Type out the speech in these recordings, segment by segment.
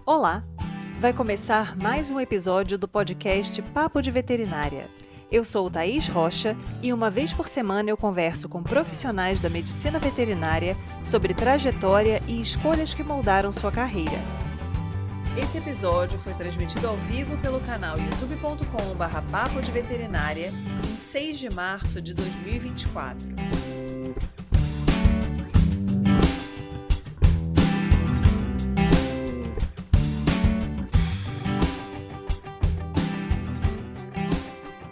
Olá! Vai começar mais um episódio do podcast Papo de Veterinária. Eu sou Thaís Rocha e uma vez por semana eu converso com profissionais da medicina veterinária sobre trajetória e escolhas que moldaram sua carreira. Esse episódio foi transmitido ao vivo pelo canal youtube.com/papo de veterinária em 6 de março de 2024.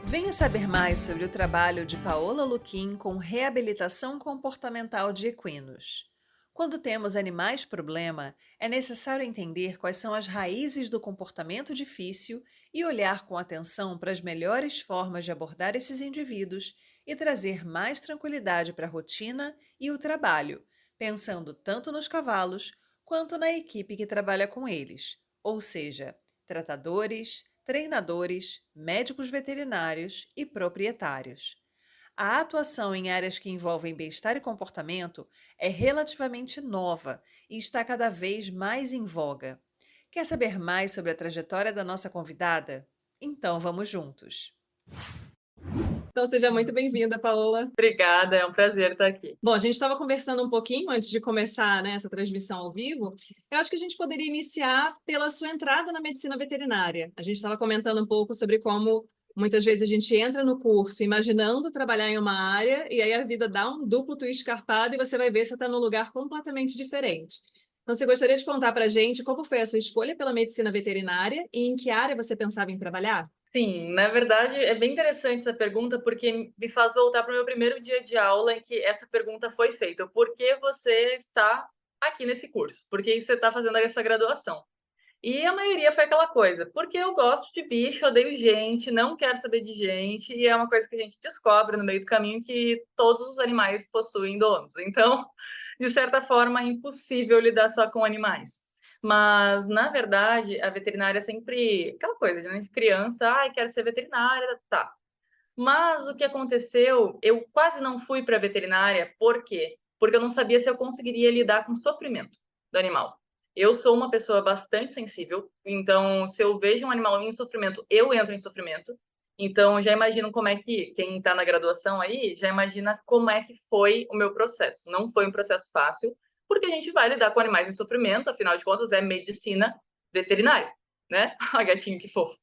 Venha saber mais sobre o trabalho de Paola Luquim com reabilitação comportamental de equinos. Quando temos animais problema, é necessário entender quais são as raízes do comportamento difícil e olhar com atenção para as melhores formas de abordar esses indivíduos e trazer mais tranquilidade para a rotina e o trabalho, pensando tanto nos cavalos quanto na equipe que trabalha com eles, ou seja, tratadores, treinadores, médicos veterinários e proprietários. A atuação em áreas que envolvem bem-estar e comportamento é relativamente nova e está cada vez mais em voga. Quer saber mais sobre a trajetória da nossa convidada? Então vamos juntos! Então seja muito bem-vinda, Paola. Obrigada, é um prazer estar aqui. Bom, a gente estava conversando um pouquinho antes de começar, né, essa transmissão ao vivo. Eu acho que a gente poderia iniciar pela sua entrada na medicina veterinária. A gente estava comentando um pouco sobre como muitas vezes a gente entra no curso imaginando trabalhar em uma área e aí a vida dá um duplo twist carpado e você vai ver se você está num lugar completamente diferente. Então, você gostaria de contar para a gente como foi a sua escolha pela medicina veterinária e em que área você pensava em trabalhar? Sim, na verdade é bem interessante essa pergunta, porque me faz voltar para o meu primeiro dia de aula em que essa pergunta foi feita: por que você está aqui nesse curso? Por que você está fazendo essa graduação? E a maioria foi aquela coisa: porque eu gosto de bicho, odeio gente, não quero saber de gente, e é uma coisa que a gente descobre no meio do caminho, que todos os animais possuem donos. Então, de certa forma, é impossível lidar só com animais. Mas, na verdade, a veterinária é sempre aquela coisa, né, de criança: "Ai, quero ser veterinária", tá. Mas o que aconteceu, eu quase não fui para veterinária, por quê? Porque eu não sabia se eu conseguiria lidar com o sofrimento do animal. Eu sou uma pessoa bastante sensível, então se eu vejo um animal em sofrimento, eu entro em sofrimento. Então já imagino como é que quem está na graduação aí, já imagina como é que foi o meu processo. Não foi um processo fácil, porque a gente vai lidar com animais em sofrimento, afinal de contas é medicina veterinária, né? A gatinho, que fofo.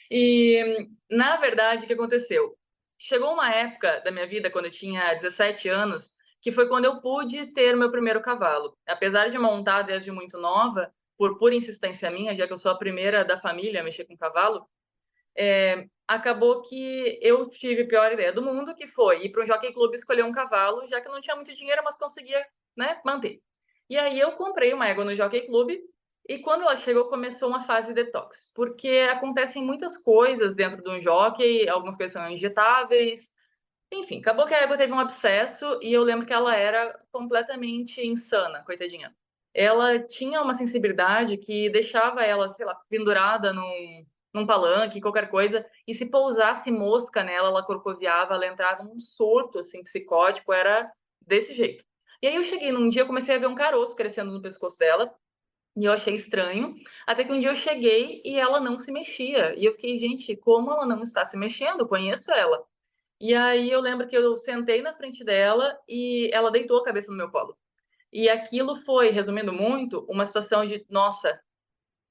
E, na verdade, o que aconteceu? Chegou uma época da minha vida, quando eu tinha 17 anos, que foi quando eu pude ter o meu primeiro cavalo. Apesar de montar desde muito nova, por pura insistência minha, já que eu sou a primeira da família a mexer com cavalo, acabou que eu tive a pior ideia do mundo, que foi ir para um Jockey Club escolher um cavalo, já que eu não tinha muito dinheiro, mas conseguia, né, manter. E aí eu comprei uma égua no Jockey Club, e quando ela chegou, começou uma fase detox, porque acontecem muitas coisas dentro de um jockey, algumas coisas são injetáveis, enfim, acabou que a égua teve um abscesso e eu lembro que ela era completamente insana, coitadinha. Ela tinha uma sensibilidade que deixava ela, sei lá, pendurada num palanque, qualquer coisa, e se pousasse mosca nela, ela corcoviava, ela entrava num surto, assim, psicótico, era desse jeito. E aí eu cheguei num dia, eu comecei a ver um caroço crescendo no pescoço dela, e eu achei estranho, até que um dia eu cheguei e ela não se mexia. E eu fiquei: "Gente, como ela não está se mexendo? Eu conheço ela". E aí eu lembro que eu sentei na frente dela e ela deitou a cabeça no meu colo. E aquilo foi, resumindo muito, uma situação de: "Nossa,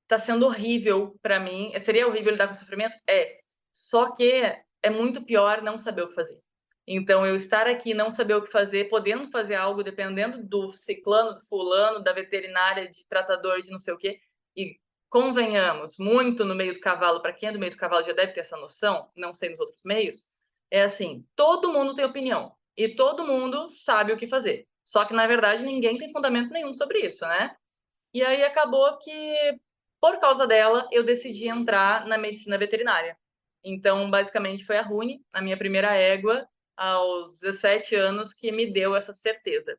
tá sendo horrível pra mim". Seria horrível lidar com sofrimento? É. Só que é muito pior não saber o que fazer. Então eu estar aqui, não saber o que fazer, podendo fazer algo dependendo do ciclano, do fulano, da veterinária, de tratador, de não sei o quê, e convenhamos, muito no meio do cavalo, pra quem é do meio do cavalo já deve ter essa noção, não sei nos outros meios, é assim: todo mundo tem opinião e todo mundo sabe o que fazer. Só que, na verdade, ninguém tem fundamento nenhum sobre isso, né? E aí acabou que, por causa dela, eu decidi entrar na medicina veterinária. Então, basicamente, foi a Rune, a minha primeira égua, aos 17 anos, que me deu essa certeza.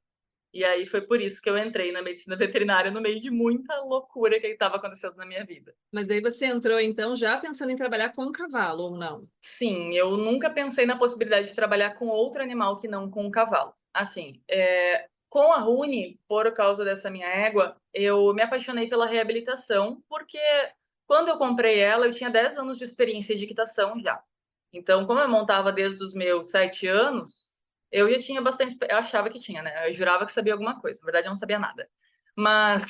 E aí foi por isso que eu entrei na medicina veterinária, no meio de muita loucura que estava acontecendo na minha vida. Mas aí você entrou, então, já pensando em trabalhar com cavalo, ou não? Sim, eu nunca pensei na possibilidade de trabalhar com outro animal que não com o cavalo. Assim, Com a Rune, por causa dessa minha égua, eu me apaixonei pela reabilitação, porque quando eu comprei ela, eu tinha 10 anos de experiência de equitação já. Então, como eu montava desde os meus 7 anos, eu já tinha bastante. Eu achava que tinha, né? Eu jurava que sabia alguma coisa. Na verdade, eu não sabia nada. Mas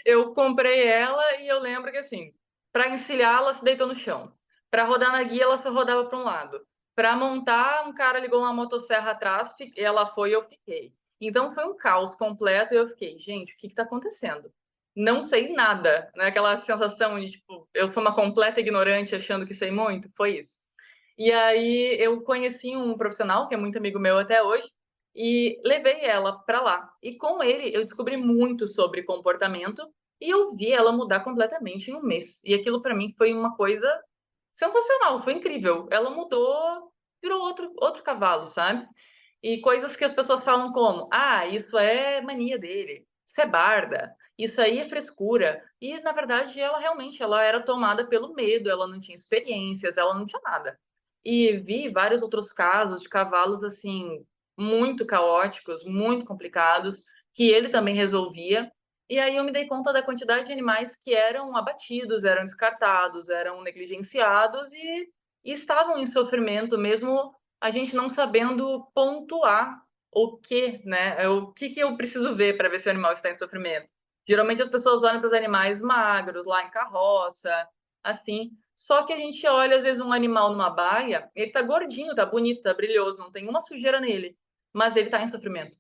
eu comprei ela e eu lembro que, assim, para encilhar, ela se deitou no chão. Para rodar na guia, ela só rodava para um lado. Para montar, um cara ligou uma motosserra atrás, ela foi e eu fiquei. Então foi um caos completo e eu fiquei, gente, o que está acontecendo? Não sei nada, né? Aquela sensação de tipo, eu sou uma completa ignorante achando que sei muito, foi isso. E aí eu conheci um profissional que é muito amigo meu até hoje e levei ela para lá. E com ele eu descobri muito sobre comportamento e eu vi ela mudar completamente em um mês. E aquilo para mim foi uma coisa sensacional, foi incrível. Ela mudou, virou outro cavalo, sabe? E coisas que as pessoas falam como: "Ah, isso é mania dele, isso é barda, isso aí é frescura". E na verdade ela realmente, ela era tomada pelo medo, ela não tinha experiências, ela não tinha nada. E vi vários outros casos de cavalos, assim, muito caóticos, muito complicados, que ele também resolvia. E aí eu me dei conta da quantidade de animais que eram abatidos, eram descartados, eram negligenciados e estavam em sofrimento mesmo a gente não sabendo pontuar o que, né? O que que eu preciso ver para ver se o animal está em sofrimento. Geralmente as pessoas olham para os animais magros, lá em carroça, assim. Só que a gente olha, às vezes, um animal numa baia, ele tá gordinho, tá bonito, tá brilhoso, não tem uma sujeira nele, mas ele tá em sofrimento.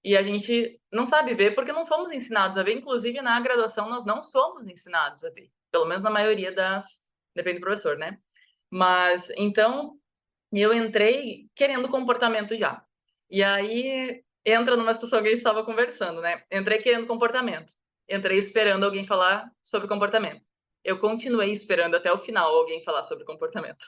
E a gente não sabe ver porque não fomos ensinados a ver. Inclusive, na graduação, nós não somos ensinados a ver. Pelo menos na maioria das. Depende do professor, né? Mas, então, eu entrei querendo comportamento já. E aí entra numa situação que a gente estava conversando, né? Entrei querendo comportamento. Entrei esperando alguém falar sobre comportamento. Eu continuei esperando até o final alguém falar sobre comportamento.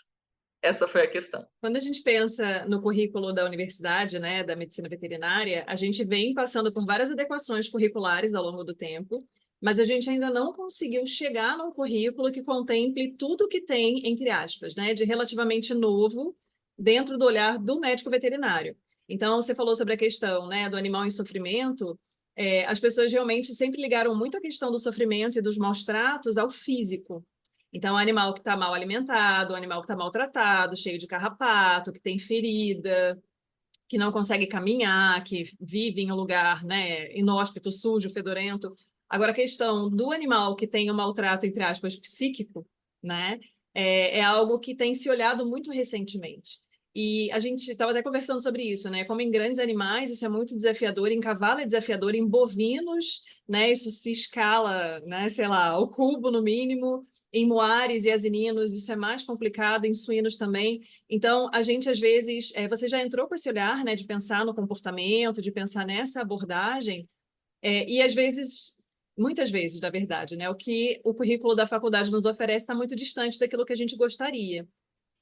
Essa foi a questão. Quando a gente pensa no currículo da universidade, né, da medicina veterinária, a gente vem passando por várias adequações curriculares ao longo do tempo, mas a gente ainda não conseguiu chegar num currículo que contemple tudo que tem, entre aspas, né, de relativamente novo dentro do olhar do médico veterinário. Então, você falou sobre a questão, né, do animal em sofrimento. As pessoas realmente sempre ligaram muito a questão do sofrimento e dos maus tratos ao físico. Então, animal que está mal alimentado, animal que está maltratado, cheio de carrapato, que tem ferida, que não consegue caminhar, que vive em um lugar, né, inóspito, sujo, fedorento. Agora, a questão do animal que tem um maltrato, entre aspas, psíquico, né, é algo que tem se olhado muito recentemente. E a gente estava até conversando sobre isso, né? Como em grandes animais, isso é muito desafiador, em cavalo é desafiador, em bovinos, né? Isso se escala, né? Sei lá, ao cubo no mínimo. Em moares e asininos, isso é mais complicado, em suínos também. Então, a gente, às vezes, você já entrou com esse olhar, né, de pensar no comportamento, de pensar nessa abordagem, e às vezes, muitas vezes, na verdade, né, o que o currículo da faculdade nos oferece está muito distante daquilo que a gente gostaria.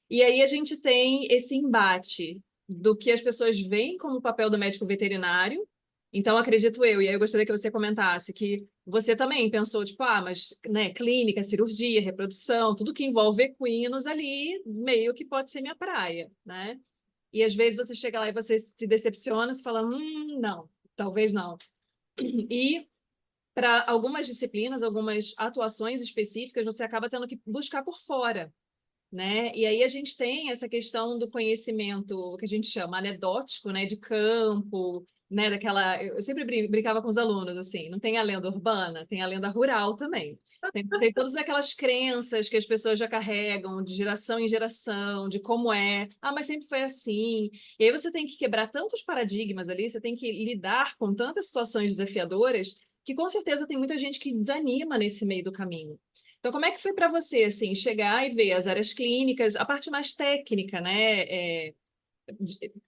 E aí a gente tem esse embate do que as pessoas veem como o papel do médico veterinário. Então, acredito eu, e aí eu gostaria que você comentasse que você também pensou, tipo, mas, né, clínica, cirurgia, reprodução, tudo que envolve equinos ali, meio que pode ser minha praia, né? E às vezes você chega lá e você se decepciona, você fala, não, talvez não. E para algumas disciplinas, algumas atuações específicas, você acaba tendo que buscar por fora, né? E aí a gente tem essa questão do conhecimento que a gente chama anedótico, né, de campo, né, daquela. Eu sempre brincava com os alunos assim, não tem a lenda urbana, tem a lenda rural também. Tem todas aquelas crenças que as pessoas já carregam de geração em geração, de como é. Ah, mas sempre foi assim. E aí você tem que quebrar tantos paradigmas ali, você tem que lidar com tantas situações desafiadoras, que com certeza tem muita gente que desanima nesse meio do caminho. Então, como é que foi para você, assim, chegar e ver as áreas clínicas, a parte mais técnica, né?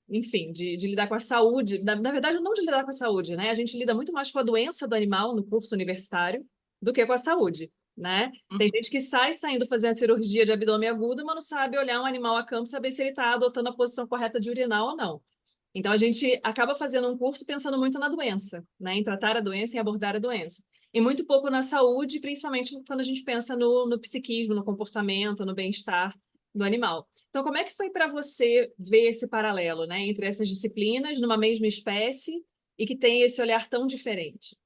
Enfim, de lidar com a saúde. Na verdade, não de lidar com a saúde, né? A gente lida muito mais com a doença do animal no curso universitário do que com a saúde, né? Tem Uhum. gente que sai saindo fazendo cirurgia de abdômen agudo, mas não sabe olhar um animal a campo e saber se ele está adotando a posição correta de urinar ou não. Então, a gente acaba fazendo um curso pensando muito na doença, né? Em tratar a doença e abordar a doença. E muito pouco na saúde, principalmente quando a gente pensa no psiquismo, no comportamento, no bem-estar do animal. Então, como é que foi para você ver esse paralelo, né? Entre essas disciplinas, numa mesma espécie, e que tem esse olhar tão diferente?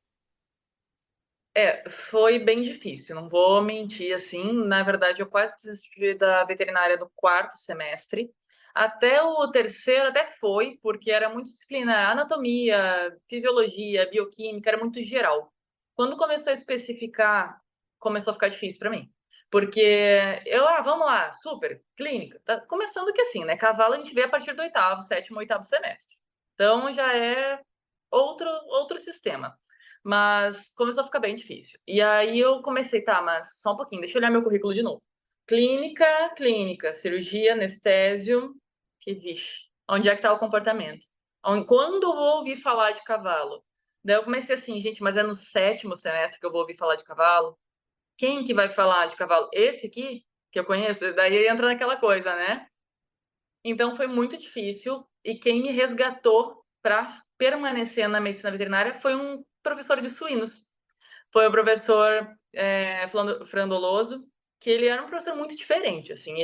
Foi bem difícil, não vou mentir, assim, na verdade eu quase desisti da veterinária do 4º semestre, até o 3º até foi, porque era muito disciplina, anatomia, fisiologia, bioquímica, era muito geral. Quando começou a especificar, começou a ficar difícil para mim, porque vamos lá, super, clínica, tá começando que assim, né, cavalo a gente vê a partir do 8º, 7º, 8º semestre, então já é outro sistema. Mas começou a ficar bem difícil. E aí eu comecei, tá, mas só um pouquinho, deixa eu olhar meu currículo de novo. Clínica, cirurgia, anestésio, que vixe, onde é que tá o comportamento? Quando eu vou ouvir falar de cavalo? Daí eu comecei assim, gente, mas é no 7º semestre que eu vou ouvir falar de cavalo? Quem que vai falar de cavalo? Esse aqui, que eu conheço? Daí entra naquela coisa, né? Então foi muito difícil e quem me resgatou para permanecer na medicina veterinária foi um professor de suínos. Foi o professor Frandoloso, que ele era um professor muito diferente, assim,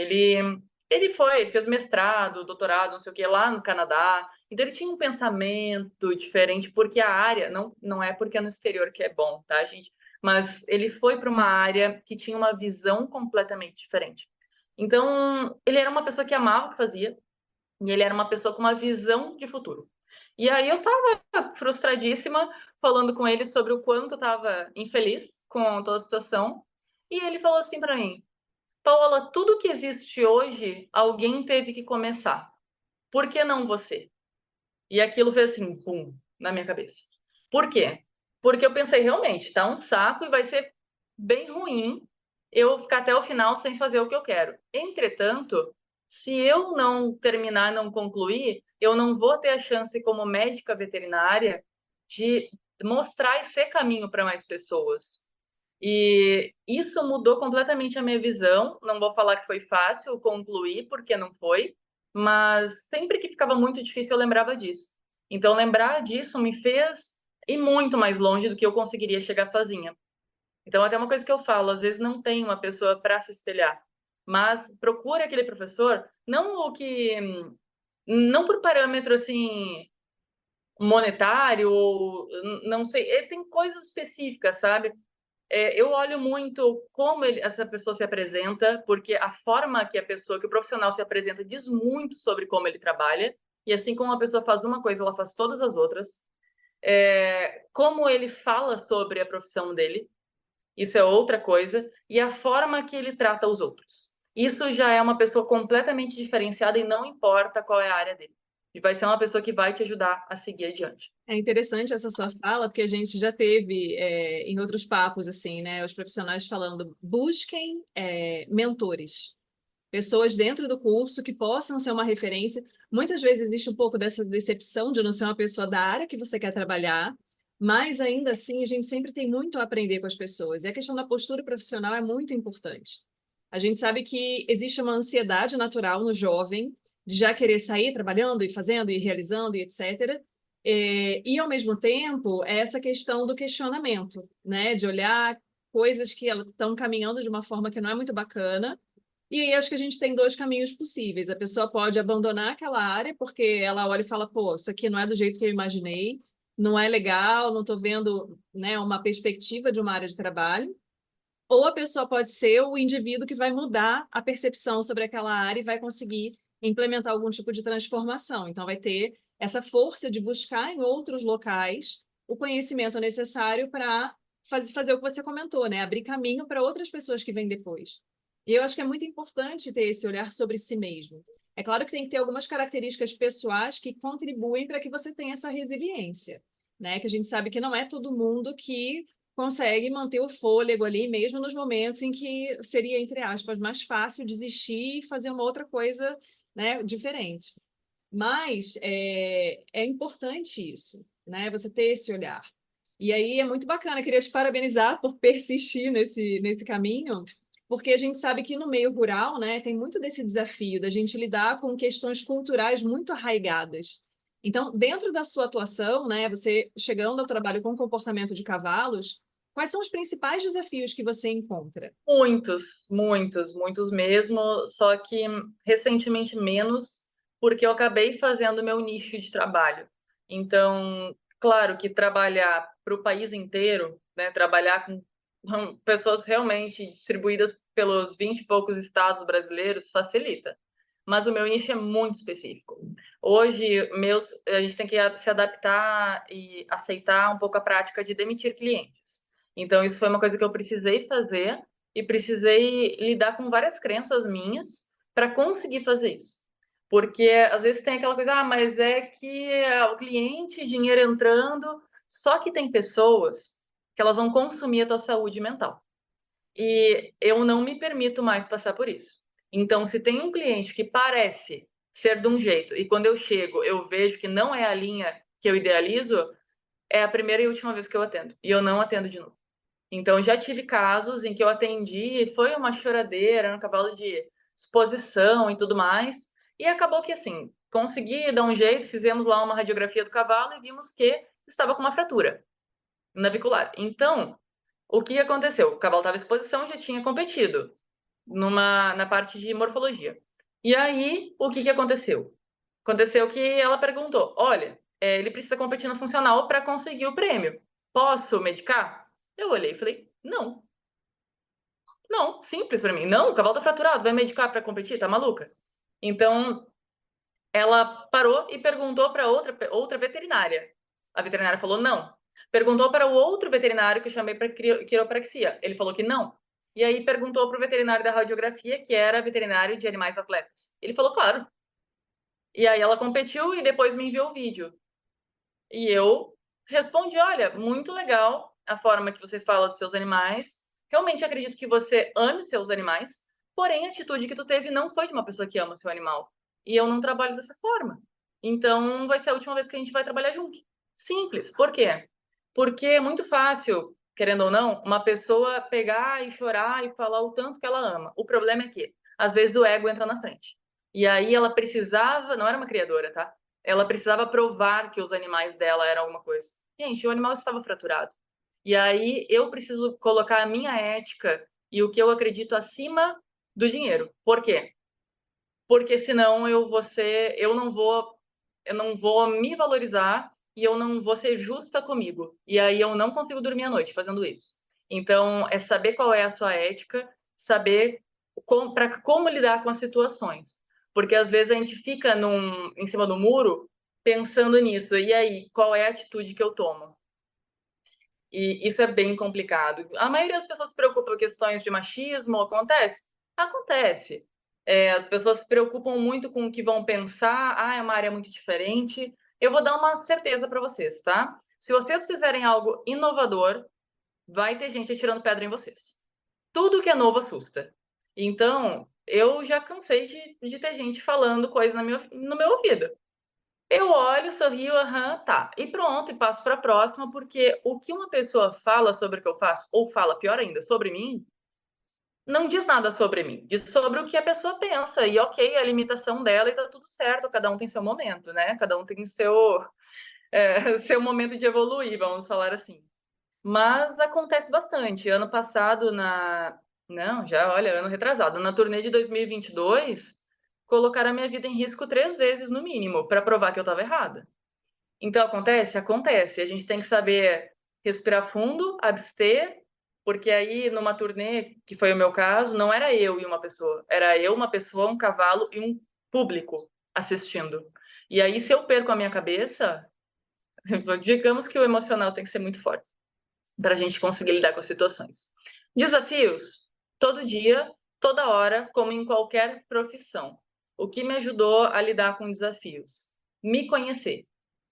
fez mestrado, doutorado, não sei o que, lá no Canadá, então ele tinha um pensamento diferente, porque a área, não é porque é no exterior que é bom, tá, gente? Mas ele foi para uma área que tinha uma visão completamente diferente. Então, ele era uma pessoa que amava o que fazia, e ele era uma pessoa com uma visão de futuro. E aí eu estava frustradíssima, falando com ele sobre o quanto eu estava infeliz com toda a situação. E ele falou assim para mim: Paola, tudo que existe hoje, alguém teve que começar. Por que não você? E aquilo fez assim, pum, na minha cabeça. Por quê? Porque eu pensei, realmente, tá um saco e vai ser bem ruim eu ficar até o final sem fazer o que eu quero. Entretanto, se eu não terminar, não concluir, eu não vou ter a chance como médica veterinária de mostrar e ser caminho para mais pessoas. E isso mudou completamente a minha visão. Não vou falar que foi fácil concluir, porque não foi, mas sempre que ficava muito difícil eu lembrava disso. Então, lembrar disso me fez ir muito mais longe do que eu conseguiria chegar sozinha. Então, até uma coisa que eu falo, às vezes não tem uma pessoa para se espelhar, mas procure aquele professor, não por parâmetro assim monetário ou não sei, tem coisas específicas, sabe? Eu olho muito como essa pessoa se apresenta, porque a forma que o profissional se apresenta diz muito sobre como ele trabalha, e assim como uma pessoa faz uma coisa, ela faz todas as outras. Como ele fala sobre a profissão dele, isso é outra coisa, e a forma que ele trata os outros. Isso já é uma pessoa completamente diferenciada e não importa qual é a área dele. E vai ser uma pessoa que vai te ajudar a seguir adiante. É interessante essa sua fala, porque a gente já teve em outros papos, assim, né, os profissionais falando, busquem mentores, pessoas dentro do curso que possam ser uma referência. Muitas vezes existe um pouco dessa decepção de não ser uma pessoa da área que você quer trabalhar, mas ainda assim a gente sempre tem muito a aprender com as pessoas. E a questão da postura profissional é muito importante. A gente sabe que existe uma ansiedade natural no jovem de já querer sair trabalhando e fazendo e realizando e etc. E, ao mesmo tempo, é essa questão do questionamento, né? De olhar coisas que estão caminhando de uma forma que não é muito bacana. E aí acho que a gente tem dois caminhos possíveis. A pessoa pode abandonar aquela área porque ela olha e fala, pô, isso aqui não é do jeito que eu imaginei, não é legal, não estou vendo, né, uma perspectiva de uma área de trabalho. Ou a pessoa pode ser o indivíduo que vai mudar a percepção sobre aquela área e vai conseguir implementar algum tipo de transformação. Então, vai ter essa força de buscar em outros locais o conhecimento necessário para fazer o que você comentou, né? Abrir caminho para outras pessoas que vêm depois. E eu acho que é muito importante ter esse olhar sobre si mesmo. É claro que tem que ter algumas características pessoais que contribuem para que você tenha essa resiliência, né? Que a gente sabe que não é todo mundo que consegue manter o fôlego ali, mesmo nos momentos em que seria, entre aspas, mais fácil desistir e fazer uma outra coisa, né, diferente. Mas é importante isso, né? Você ter esse olhar. E aí é muito bacana, queria te parabenizar por persistir nesse caminho, porque a gente sabe que no meio rural, né, tem muito desse desafio da gente lidar com questões culturais muito arraigadas. Então, dentro da sua atuação, né, você chegando ao trabalho com comportamento de cavalos, quais são os principais desafios que você encontra? Muitos, muitos, muitos mesmo, só que recentemente menos, porque eu acabei fazendo meu nicho de trabalho. Então, Claro que trabalhar para o país inteiro, né, trabalhar com pessoas realmente distribuídas pelos 20 e poucos estados brasileiros facilita. Mas o meu nicho é muito específico. Hoje, a gente tem que se adaptar e aceitar um pouco a prática de demitir clientes. Então, isso foi uma coisa que eu precisei fazer e precisei lidar com várias crenças minhas para conseguir fazer isso. Porque às vezes tem aquela coisa, mas é que o cliente, dinheiro entrando, só que tem pessoas que elas vão consumir a tua saúde mental. E eu não me permito mais passar por isso. Então, se tem um cliente que parece ser de um jeito e quando eu chego eu vejo que não é a linha que eu idealizo, é a primeira e última vez que eu atendo. E eu não atendo de novo. Então, já tive casos em que eu atendi e foi uma choradeira no cavalo de exposição e tudo mais. E acabou que, assim, consegui dar um jeito, fizemos lá uma radiografia do cavalo e vimos que estava com uma fratura navicular. Então, o que aconteceu? O cavalo estava em exposição, já tinha competido na parte de morfologia. E aí, o que aconteceu? Aconteceu que ela perguntou: olha, ele precisa competir no funcional para conseguir o prêmio. Posso medicar? Eu olhei e falei: não. Não, simples para mim. Não, o cavalo tá fraturado, vai medicar para competir? Tá maluca? Então, ela parou e perguntou para outra veterinária. A veterinária falou não. Perguntou para o outro veterinário que eu chamei para quiropraxia. Ele falou que não. E aí perguntou para o veterinário da radiografia, que era veterinário de animais atletas. Ele falou, claro. E aí ela competiu e depois me enviou o vídeo. E eu respondi, olha, muito legal a forma que você fala dos seus animais. Realmente acredito que você ame seus animais, porém a atitude que tu teve não foi de uma pessoa que ama o seu animal. E eu não trabalho dessa forma. Então vai ser a última vez que a gente vai trabalhar junto. Simples. Por quê? Porque é muito fácil, querendo ou não, uma pessoa pegar e chorar e falar o tanto que ela ama. O problema é que, às vezes, o ego entra na frente. E aí ela precisava, não era uma criadora, tá? Ela precisava provar que os animais dela eram alguma coisa. Gente, o animal estava fraturado. E aí eu preciso colocar a minha ética e o que eu acredito acima do dinheiro. Por quê? Porque senão eu não vou me valorizar e eu não vou ser justa comigo. E aí eu não consigo dormir à noite fazendo isso. Então, é saber qual é a sua ética, saber como lidar com as situações. Porque às vezes a gente fica em cima do muro pensando nisso. E aí, qual é a atitude que eu tomo? E isso é bem complicado. A maioria das pessoas se preocupa com questões de machismo, acontece? Acontece. As pessoas se preocupam muito com o que vão pensar, é uma área muito diferente. Eu vou dar uma certeza para vocês, tá? Se vocês fizerem algo inovador, vai ter gente atirando pedra em vocês. Tudo que é novo assusta. Então, eu já cansei de ter gente falando coisa no meu ouvido. Eu olho, sorrio, aham, tá. E pronto, e passo para a próxima, porque o que uma pessoa fala sobre o que eu faço, ou fala, pior ainda, sobre mim, não diz nada sobre mim. Diz sobre o que a pessoa pensa. E ok, a limitação dela e tá tudo certo, cada um tem seu momento, né? Cada um tem seu momento de evoluir, vamos falar assim. Mas acontece bastante. Ano passado, Não, já, olha, ano retrasado. Na turnê de 2022, colocaram a minha vida em risco 3 vezes, no mínimo, para provar que eu estava errada. Então, acontece? Acontece. A gente tem que saber respirar fundo, abster, porque aí, numa turnê, que foi o meu caso, não era eu e uma pessoa. Era eu, uma pessoa, um cavalo e um público assistindo. E aí, se eu perco a minha cabeça, digamos que o emocional tem que ser muito forte para a gente conseguir lidar com as situações. Desafios, todo dia, toda hora, como em qualquer profissão. O que me ajudou a lidar com desafios? Me conhecer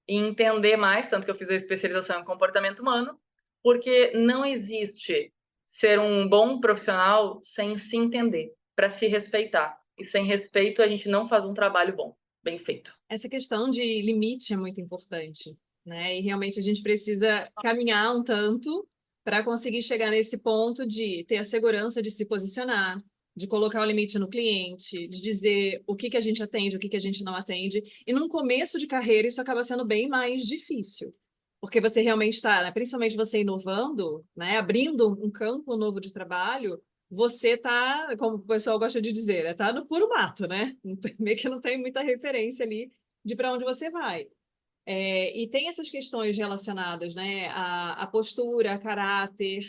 e entender mais, tanto que eu fiz a especialização em comportamento humano, porque não existe ser um bom profissional sem se entender, para se respeitar. E sem respeito, a gente não faz um trabalho bom, bem feito. Essa questão de limite é muito importante, né? E realmente a gente precisa caminhar um tanto para conseguir chegar nesse ponto de ter a segurança de se posicionar, de colocar o limite no cliente, de dizer o que a gente atende, o que a gente não atende. E num começo de carreira, isso acaba sendo bem mais difícil, porque você realmente está, né? Principalmente você inovando, né? Abrindo um campo novo de trabalho, você tá, como o pessoal gosta de dizer, tá no puro mato, né? Meio que não tem muita referência ali de para onde você vai. E tem essas questões relacionadas, né, à postura, a caráter,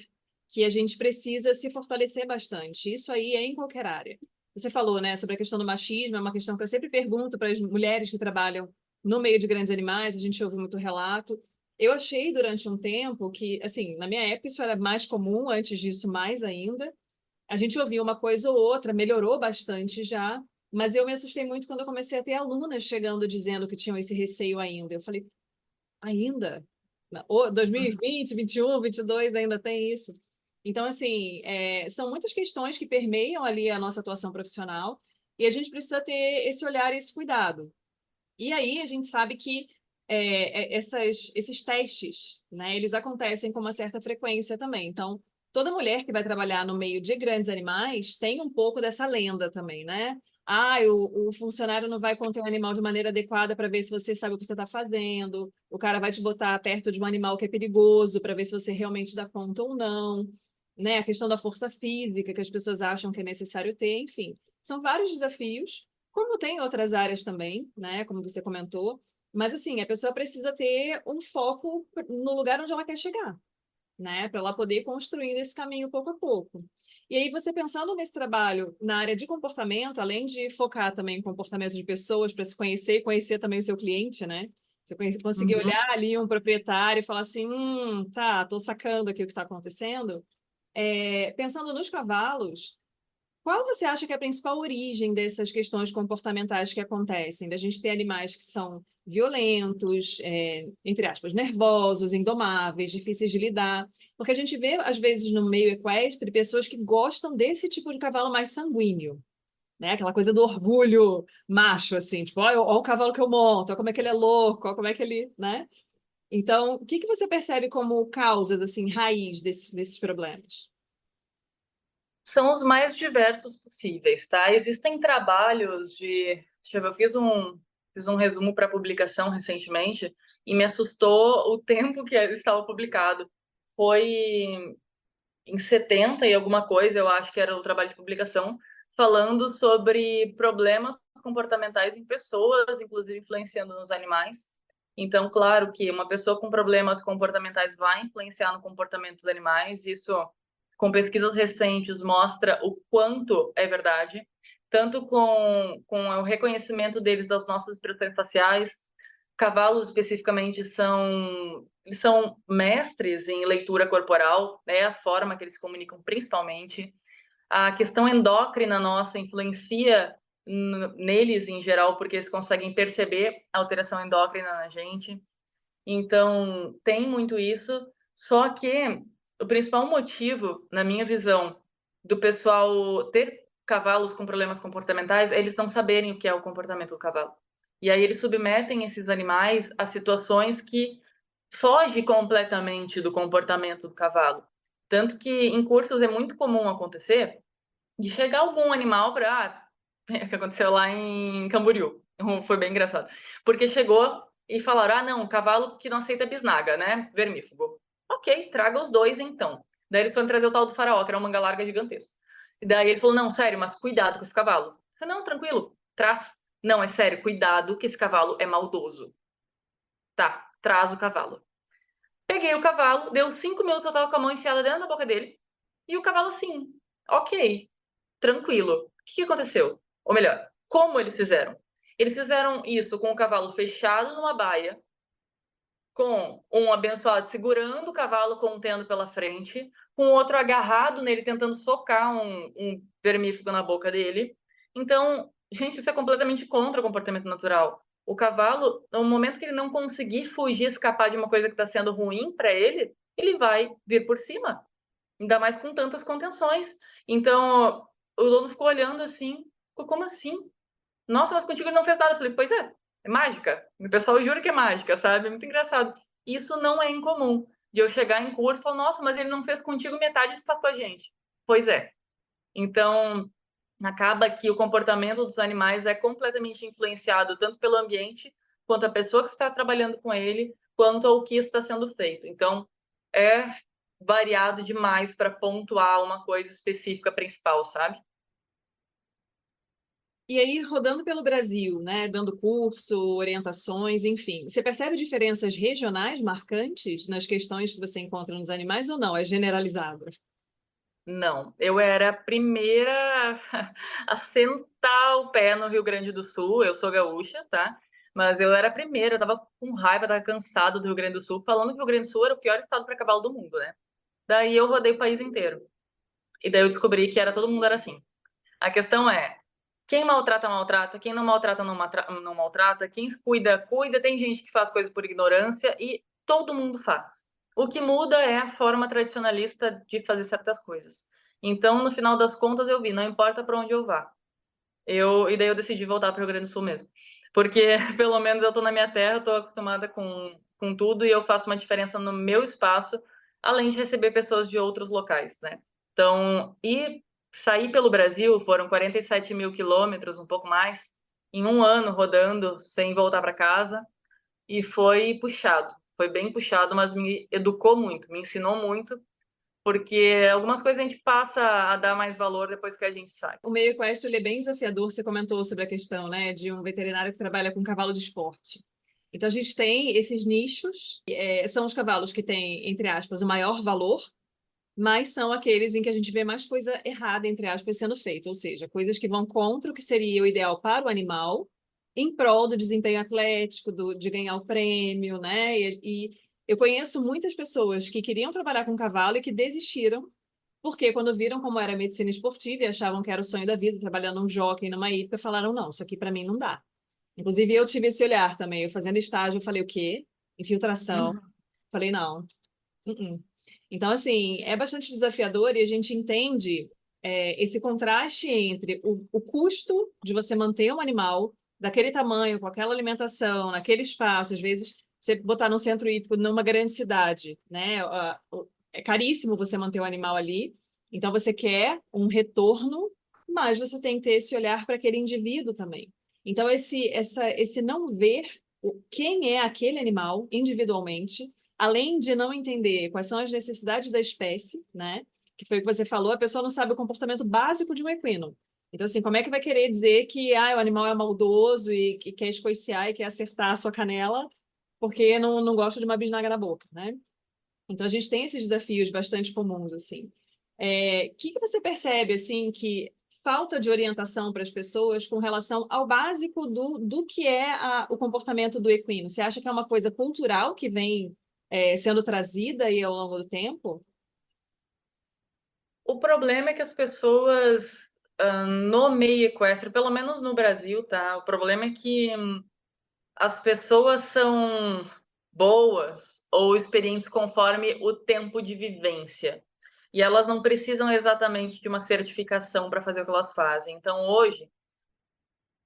que a gente precisa se fortalecer bastante. Isso aí é em qualquer área. Você falou, né, sobre a questão do machismo, é uma questão que eu sempre pergunto para as mulheres que trabalham no meio de grandes animais, a gente ouve muito relato. Eu achei durante um tempo que, assim, na minha época isso era mais comum, antes disso mais ainda. A gente ouvia uma coisa ou outra, melhorou bastante já, mas eu me assustei muito quando eu comecei a ter alunas chegando dizendo que tinham esse receio ainda. Eu falei, ainda? 2020, 21, 22 ainda tem isso? Então, assim, são muitas questões que permeiam ali a nossa atuação profissional e a gente precisa ter esse olhar e esse cuidado. E aí a gente sabe que esses testes, né, eles acontecem com uma certa frequência também. Então, toda mulher que vai trabalhar no meio de grandes animais tem um pouco dessa lenda também, né? Ah, o funcionário não vai conter o animal de maneira adequada para ver se você sabe o que você está fazendo. O cara vai te botar perto de um animal que é perigoso para ver se você realmente dá conta ou não. Né? A questão da força física que as pessoas acham que é necessário ter, enfim. São vários desafios, como tem em outras áreas também, né? Como você comentou. Mas, assim, a pessoa precisa ter um foco no lugar onde ela quer chegar, né? Para ela poder ir construindo esse caminho pouco a pouco. E aí, você pensando nesse trabalho na área de comportamento, além de focar também em comportamento de pessoas para se conhecer e conhecer também o seu cliente, né? Você conseguir Uhum. olhar ali um proprietário e falar assim, tá, tô sacando aqui o que está acontecendo. Pensando nos cavalos, qual você acha que é a principal origem dessas questões comportamentais que acontecem? Da gente ter animais que são violentos, entre aspas, nervosos, indomáveis, difíceis de lidar. Porque a gente vê, às vezes, no meio equestre, pessoas que gostam desse tipo de cavalo mais sanguíneo, né? Aquela coisa do orgulho macho, assim, tipo, olha o cavalo que eu monto, olha como é que ele é louco, olha como é que ele, né? Então, o que que você percebe como causas, assim, raiz desses problemas? São os mais diversos possíveis, tá? Existem trabalhos de. Deixa eu ver, fiz um resumo para publicação recentemente e me assustou o tempo que ele estava publicado. Foi em 70 e alguma coisa, eu acho que era o trabalho de publicação, falando sobre problemas comportamentais em pessoas, inclusive influenciando nos animais. Então, claro que uma pessoa com problemas comportamentais vai influenciar no comportamento dos animais, isso com pesquisas recentes mostra o quanto é verdade, tanto com o reconhecimento deles das nossas expressões faciais. Cavalos especificamente eles são mestres em leitura corporal, né? A forma que eles se comunicam principalmente. A questão endócrina nossa influencia neles em geral, porque eles conseguem perceber a alteração endócrina na gente. Então, tem muito isso. Só que o principal motivo, na minha visão, do pessoal ter cavalos com problemas comportamentais é eles não saberem o que é o comportamento do cavalo. E aí eles submetem esses animais a situações que fogem completamente do comportamento do cavalo. Tanto que em cursos é muito comum acontecer de chegar algum animal para. Que aconteceu lá em Camboriú. Foi bem engraçado. Porque chegou e falaram: ah, não, cavalo que não aceita bisnaga, né? Vermífugo. Ok, traga os dois então. Daí eles foram trazer o tal do faraó, que era uma manga larga gigantesco. E daí ele falou: não, sério, mas cuidado com esse cavalo. Eu falei: não, tranquilo, traz. Não, é sério, cuidado que esse cavalo é maldoso. Tá, traz o cavalo. Peguei o cavalo, deu 5 minutos, eu tava com a mão enfiada dentro da boca dele. E o cavalo assim, ok, tranquilo. O que aconteceu? Ou melhor, como eles fizeram? Eles fizeram isso com o cavalo fechado numa baia, com um abençoado segurando o cavalo contendo pela frente, com o outro agarrado nele tentando socar um vermífugo na boca dele. Então, gente, isso é completamente contra o comportamento natural. O cavalo, no momento que ele não conseguir fugir, escapar de uma coisa que está sendo ruim para ele, ele vai vir por cima. Ainda mais com tantas contenções. Então, o dono ficou olhando assim, como assim? Nossa, mas contigo ele não fez nada. Eu falei, pois é mágica. O pessoal jura que é mágica, sabe? É muito engraçado. Isso não é incomum. De eu chegar em curso e falar, nossa, mas ele não fez contigo metade do que faz com a gente. Pois é. Então, acaba que o comportamento dos animais é completamente influenciado tanto pelo ambiente, quanto a pessoa que está trabalhando com ele, quanto ao que está sendo feito. Então, é variado demais para pontuar uma coisa específica principal, sabe? E aí, rodando pelo Brasil, né, dando curso, orientações, enfim, você percebe diferenças regionais marcantes nas questões que você encontra nos animais ou não? É generalizado? Não, eu era a primeira a sentar o pé no Rio Grande do Sul. Eu sou gaúcha, tá? Mas eu era a primeira, eu estava com raiva, estava cansada do Rio Grande do Sul, falando que o Rio Grande do Sul era o pior estado para cavalo do mundo, né? Daí eu rodei o país inteiro. E daí eu descobri que todo mundo era assim. A questão é, quem maltrata, maltrata, quem não maltrata, não maltrata, quem cuida, cuida. Tem gente que faz coisas por ignorância e todo mundo faz. O que muda é a forma tradicionalista de fazer certas coisas. Então, no final das contas, eu vi, não importa para onde eu vá. E daí eu decidi voltar para o Rio Grande do Sul mesmo. Porque, pelo menos, eu tô na minha terra, tô acostumada com tudo e eu faço uma diferença no meu espaço, além de receber pessoas de outros locais, né? Então, e sair pelo Brasil, foram 47 mil quilômetros, um pouco mais, em um ano rodando, sem voltar para casa, e foi puxado. Foi bem puxado, mas me educou muito, me ensinou muito, porque algumas coisas a gente passa a dar mais valor depois que a gente sai. O meio equestre ele é bem desafiador, você comentou sobre a questão, né, de um veterinário que trabalha com cavalo de esporte. Então, a gente tem esses nichos, são os cavalos que têm, entre aspas, o maior valor, mas são aqueles em que a gente vê mais coisa errada, entre aspas, sendo feita, ou seja, coisas que vão contra o que seria o ideal para o animal, em prol do desempenho atlético, de ganhar o prêmio, né? E eu conheço muitas pessoas que queriam trabalhar com cavalo e que desistiram, porque quando viram como era a medicina esportiva e achavam que era o sonho da vida, trabalhando num jockey, numa hípica, falaram, não, isso aqui para mim não dá. Inclusive, eu tive esse olhar também, eu fazendo estágio, eu falei, o quê? Infiltração. Uhum. Falei, não. Uh-uh. Então, assim, é bastante desafiador e a gente entende esse contraste entre o custo de você manter um animal daquele tamanho, com aquela alimentação, naquele espaço, às vezes você botar num centro hípico numa grande cidade, né? É caríssimo você manter o animal ali, então você quer um retorno, mas você tem que ter esse olhar para aquele indivíduo também. Então, esse não ver quem é aquele animal individualmente, além de não entender quais são as necessidades da espécie, né? Que foi o que você falou, a pessoa não sabe o comportamento básico de um equino. Então, assim, como é que vai querer dizer que o animal é maldoso e que quer escoiciar e quer acertar a sua canela porque não gosta de uma bisnaga na boca, né? Então, a gente tem esses desafios bastante comuns, assim. Que você percebe, assim, que falta de orientação para as pessoas com relação ao básico do que é o comportamento do equino? Você acha que é uma coisa cultural que vem sendo trazida aí ao longo do tempo? O problema é que as pessoas, no meio equestre, pelo menos no Brasil, tá? O problema é que as pessoas são boas ou experientes conforme o tempo de vivência. E elas não precisam exatamente de uma certificação para fazer o que elas fazem. Então, hoje,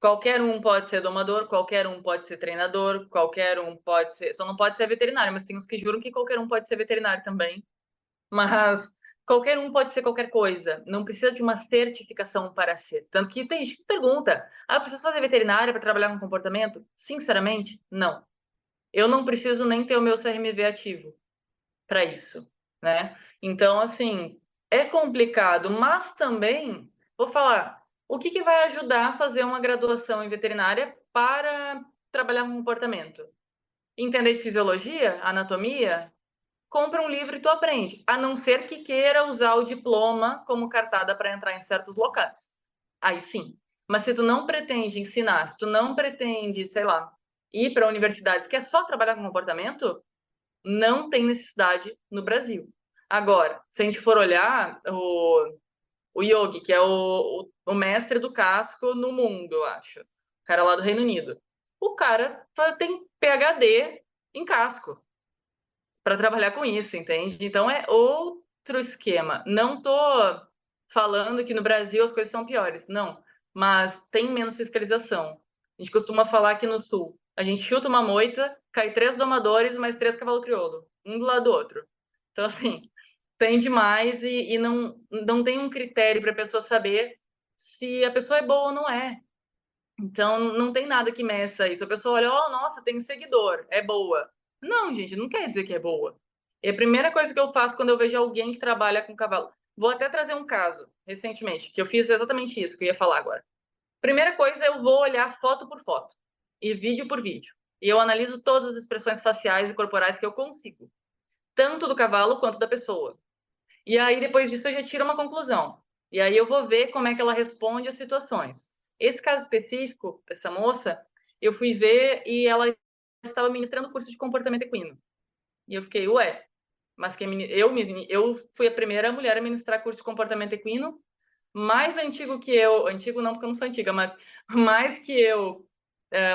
qualquer um pode ser domador, qualquer um pode ser treinador, qualquer um pode ser. Só não pode ser veterinário, mas tem uns que juram que qualquer um pode ser veterinário também. Mas qualquer um pode ser qualquer coisa, não precisa de uma certificação para ser. Tanto que tem gente que pergunta: eu preciso fazer veterinária para trabalhar com comportamento? Sinceramente, não. Eu não preciso nem ter o meu CRMV ativo para isso, né? Então, assim, é complicado, mas também, vou falar, o que vai ajudar a fazer uma graduação em veterinária para trabalhar com comportamento? Entender de fisiologia, anatomia, compra um livro e tu aprende, a não ser que queira usar o diploma como cartada para entrar em certos locais. Aí sim. Mas se tu não pretende ensinar, se tu não pretende, sei lá, ir para universidades que é só trabalhar com comportamento, não tem necessidade no Brasil. Agora, se a gente for olhar o Yogi, que é o mestre do casco no mundo, eu acho, o cara lá do Reino Unido, o cara tem PhD em casco para trabalhar com isso, entende? Então é outro esquema. Não tô falando que no Brasil as coisas são piores, não, mas tem menos fiscalização. A gente costuma falar aqui no Sul, a gente chuta uma moita, cai 3 domadores, mais 3 cavalo crioulo, um do lado do outro. Então, assim, tem demais e não tem um critério para a pessoa saber se a pessoa é boa ou não é. Então, não tem nada que meça isso. A pessoa olha, oh, nossa, tem seguidor, é boa. Não, gente, não quer dizer que é boa. É a primeira coisa que eu faço quando eu vejo alguém que trabalha com cavalo. Vou até trazer um caso, recentemente, que eu fiz exatamente isso que eu ia falar agora. Primeira coisa, eu vou olhar foto por foto e vídeo por vídeo. E eu analiso todas as expressões faciais e corporais que eu consigo, tanto do cavalo quanto da pessoa. E aí, depois disso, eu já tiro uma conclusão. E aí eu vou ver como é que ela responde às situações. Esse caso específico, dessa moça, eu fui ver e ela estava ministrando curso de comportamento equino. E eu fiquei, ué, mas eu fui a primeira mulher a ministrar curso de comportamento equino, mais antigo que eu, antigo não porque eu não sou antiga, mas mais que eu,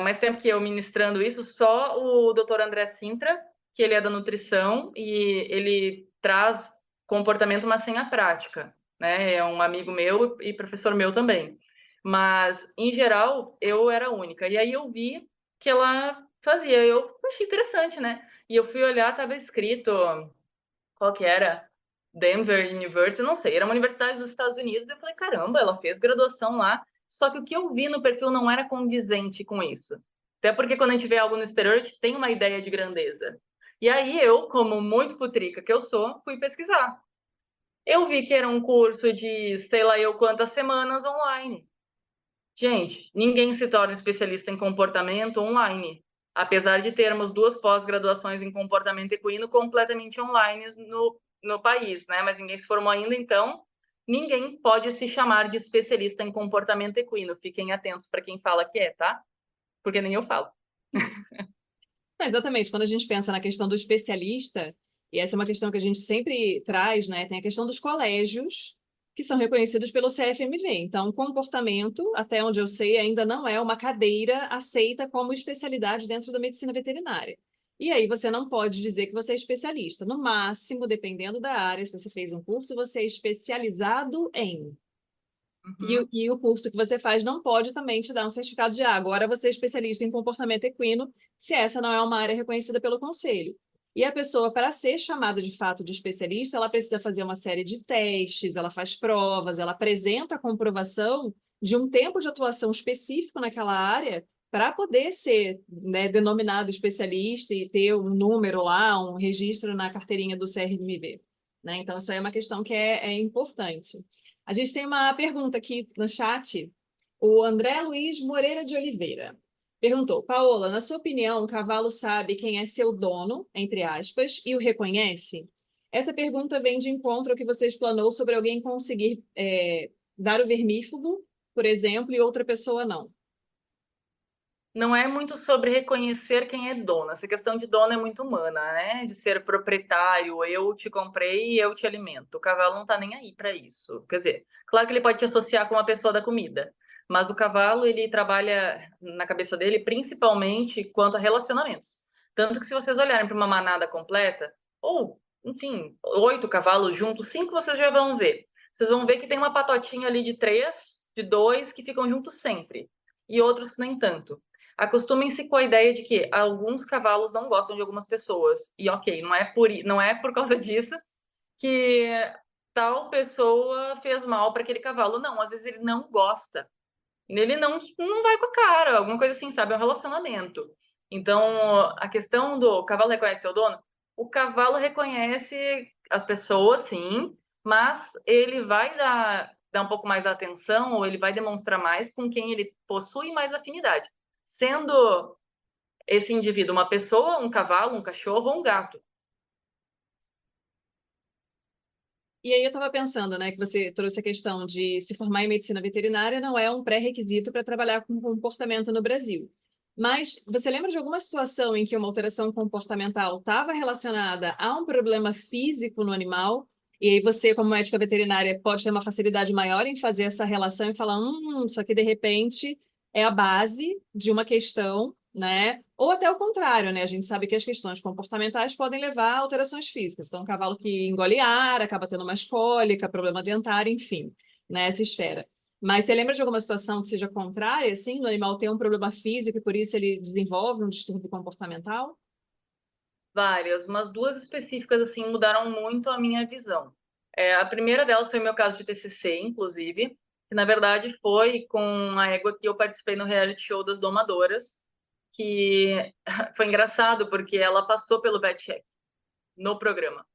mais tempo que eu ministrando isso, só o Dr. André Sintra, que ele é da nutrição e ele traz comportamento, mas sem a prática, né? É um amigo meu e professor meu também. Mas, em geral, eu era a única. E aí eu vi que ela fazia. Eu achei interessante, né? E eu fui olhar, estava escrito, qual que era? Denver University, não sei, era uma universidade dos Estados Unidos. Eu falei, caramba, ela fez graduação lá. Só que o que eu vi no perfil não era condizente com isso. Até porque quando a gente vê algo no exterior, a gente tem uma ideia de grandeza. E aí eu, como muito futrica que eu sou, fui pesquisar. Eu vi que era um curso de sei lá eu quantas semanas online. Gente, ninguém se torna especialista em comportamento online, apesar de termos 2 pós-graduações em comportamento equino completamente online no país, né? Mas ninguém se formou ainda, então ninguém pode se chamar de especialista em comportamento equino. Fiquem atentos para quem fala que é, tá? Porque nem eu falo. Exatamente, quando a gente pensa na questão do especialista, e essa é uma questão que a gente sempre traz, né? Tem a questão dos colégios que são reconhecidos pelo CFMV. Então, comportamento, até onde eu sei, ainda não é uma cadeira aceita como especialidade dentro da medicina veterinária. E aí você não pode dizer que você é especialista. No máximo, dependendo da área, se você fez um curso, você é especializado em. Uhum. E o curso que você faz não pode também te dar um certificado de agora você é especialista em comportamento equino, se essa não é uma área reconhecida pelo conselho. E a pessoa, para ser chamada de fato de especialista, ela precisa fazer uma série de testes, ela faz provas, ela apresenta a comprovação de um tempo de atuação específico naquela área para poder ser, né, denominado especialista e ter um número lá, um registro na carteirinha do CRMV. Né? Então, isso aí é uma questão que é importante. A gente tem uma pergunta aqui no chat. O André Luiz Moreira de Oliveira perguntou: Paola, na sua opinião, o cavalo sabe quem é seu dono, entre aspas, e o reconhece? Essa pergunta vem de encontro ao que você explanou sobre alguém conseguir dar o vermífugo, por exemplo, e outra pessoa não. Não é muito sobre reconhecer quem é dono. Essa questão de dono é muito humana, né? De ser proprietário, eu te comprei e eu te alimento. O cavalo não tá nem aí para isso. Quer dizer, claro que ele pode te associar com uma pessoa da comida, mas o cavalo, ele trabalha na cabeça dele principalmente quanto a relacionamentos. Tanto que se vocês olharem para uma manada completa, ou, enfim, 8 cavalos juntos, 5 vocês já vão ver. Vocês vão ver que tem uma patotinha ali de 3, de 2 que ficam juntos sempre, e outros que nem tanto. Acostumem-se com a ideia de que alguns cavalos não gostam de algumas pessoas. E ok, não é por causa disso que tal pessoa fez mal para aquele cavalo. Não, às vezes ele não gosta. Ele não vai com a cara, alguma coisa assim, sabe? É um relacionamento. Então, a questão do cavalo reconhece seu dono, o cavalo reconhece as pessoas, sim, mas ele vai dar um pouco mais de atenção ou ele vai demonstrar mais com quem ele possui mais afinidade. Sendo esse indivíduo uma pessoa, um cavalo, um cachorro ou um gato. E aí eu estava pensando, né, que você trouxe a questão de se formar em medicina veterinária não é um pré-requisito para trabalhar com comportamento no Brasil. Mas você lembra de alguma situação em que uma alteração comportamental estava relacionada a um problema físico no animal? E aí você, como médica veterinária, pode ter uma facilidade maior em fazer essa relação e falar, isso aqui de repente é a base de uma questão, né? Ou até o contrário, né? A gente sabe que as questões comportamentais podem levar a alterações físicas. Então, um cavalo que engole ar, acaba tendo mais cólica, problema dentário, enfim, nessa esfera. Mas você lembra de alguma situação que seja contrária, assim, do animal ter um problema físico e por isso ele desenvolve um distúrbio comportamental? Várias, mas duas específicas assim mudaram muito a minha visão. A primeira delas foi meu caso de TCC, inclusive, que na verdade foi com a égua que eu participei no reality show das domadoras, que foi engraçado porque ela passou pelo vet check no programa.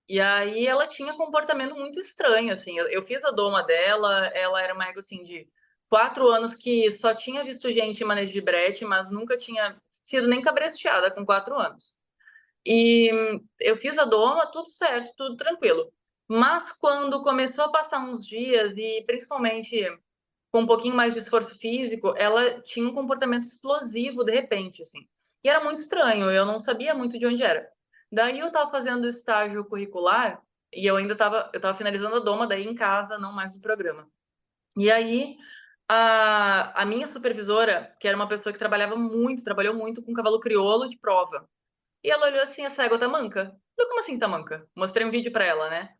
E aí ela tinha comportamento muito estranho, assim. Eu fiz a doma dela, ela era uma égua assim de 4 anos que só tinha visto gente em manejo de brete, mas nunca tinha sido nem cabrestoada com 4 anos. E eu fiz a doma, tudo certo, tudo tranquilo. Mas quando começou a passar uns dias, e principalmente com um pouquinho mais de esforço físico, ela tinha um comportamento explosivo de repente, assim. E era muito estranho, eu não sabia muito de onde era. Daí eu estava fazendo estágio curricular e eu tava finalizando a doma daí em casa, não mais no programa. E aí a minha supervisora, que era uma pessoa que trabalhou muito com cavalo crioulo de prova. E ela olhou assim, essa égua tá manca. Eu, como assim tá manca? Mostrei um vídeo pra ela, né?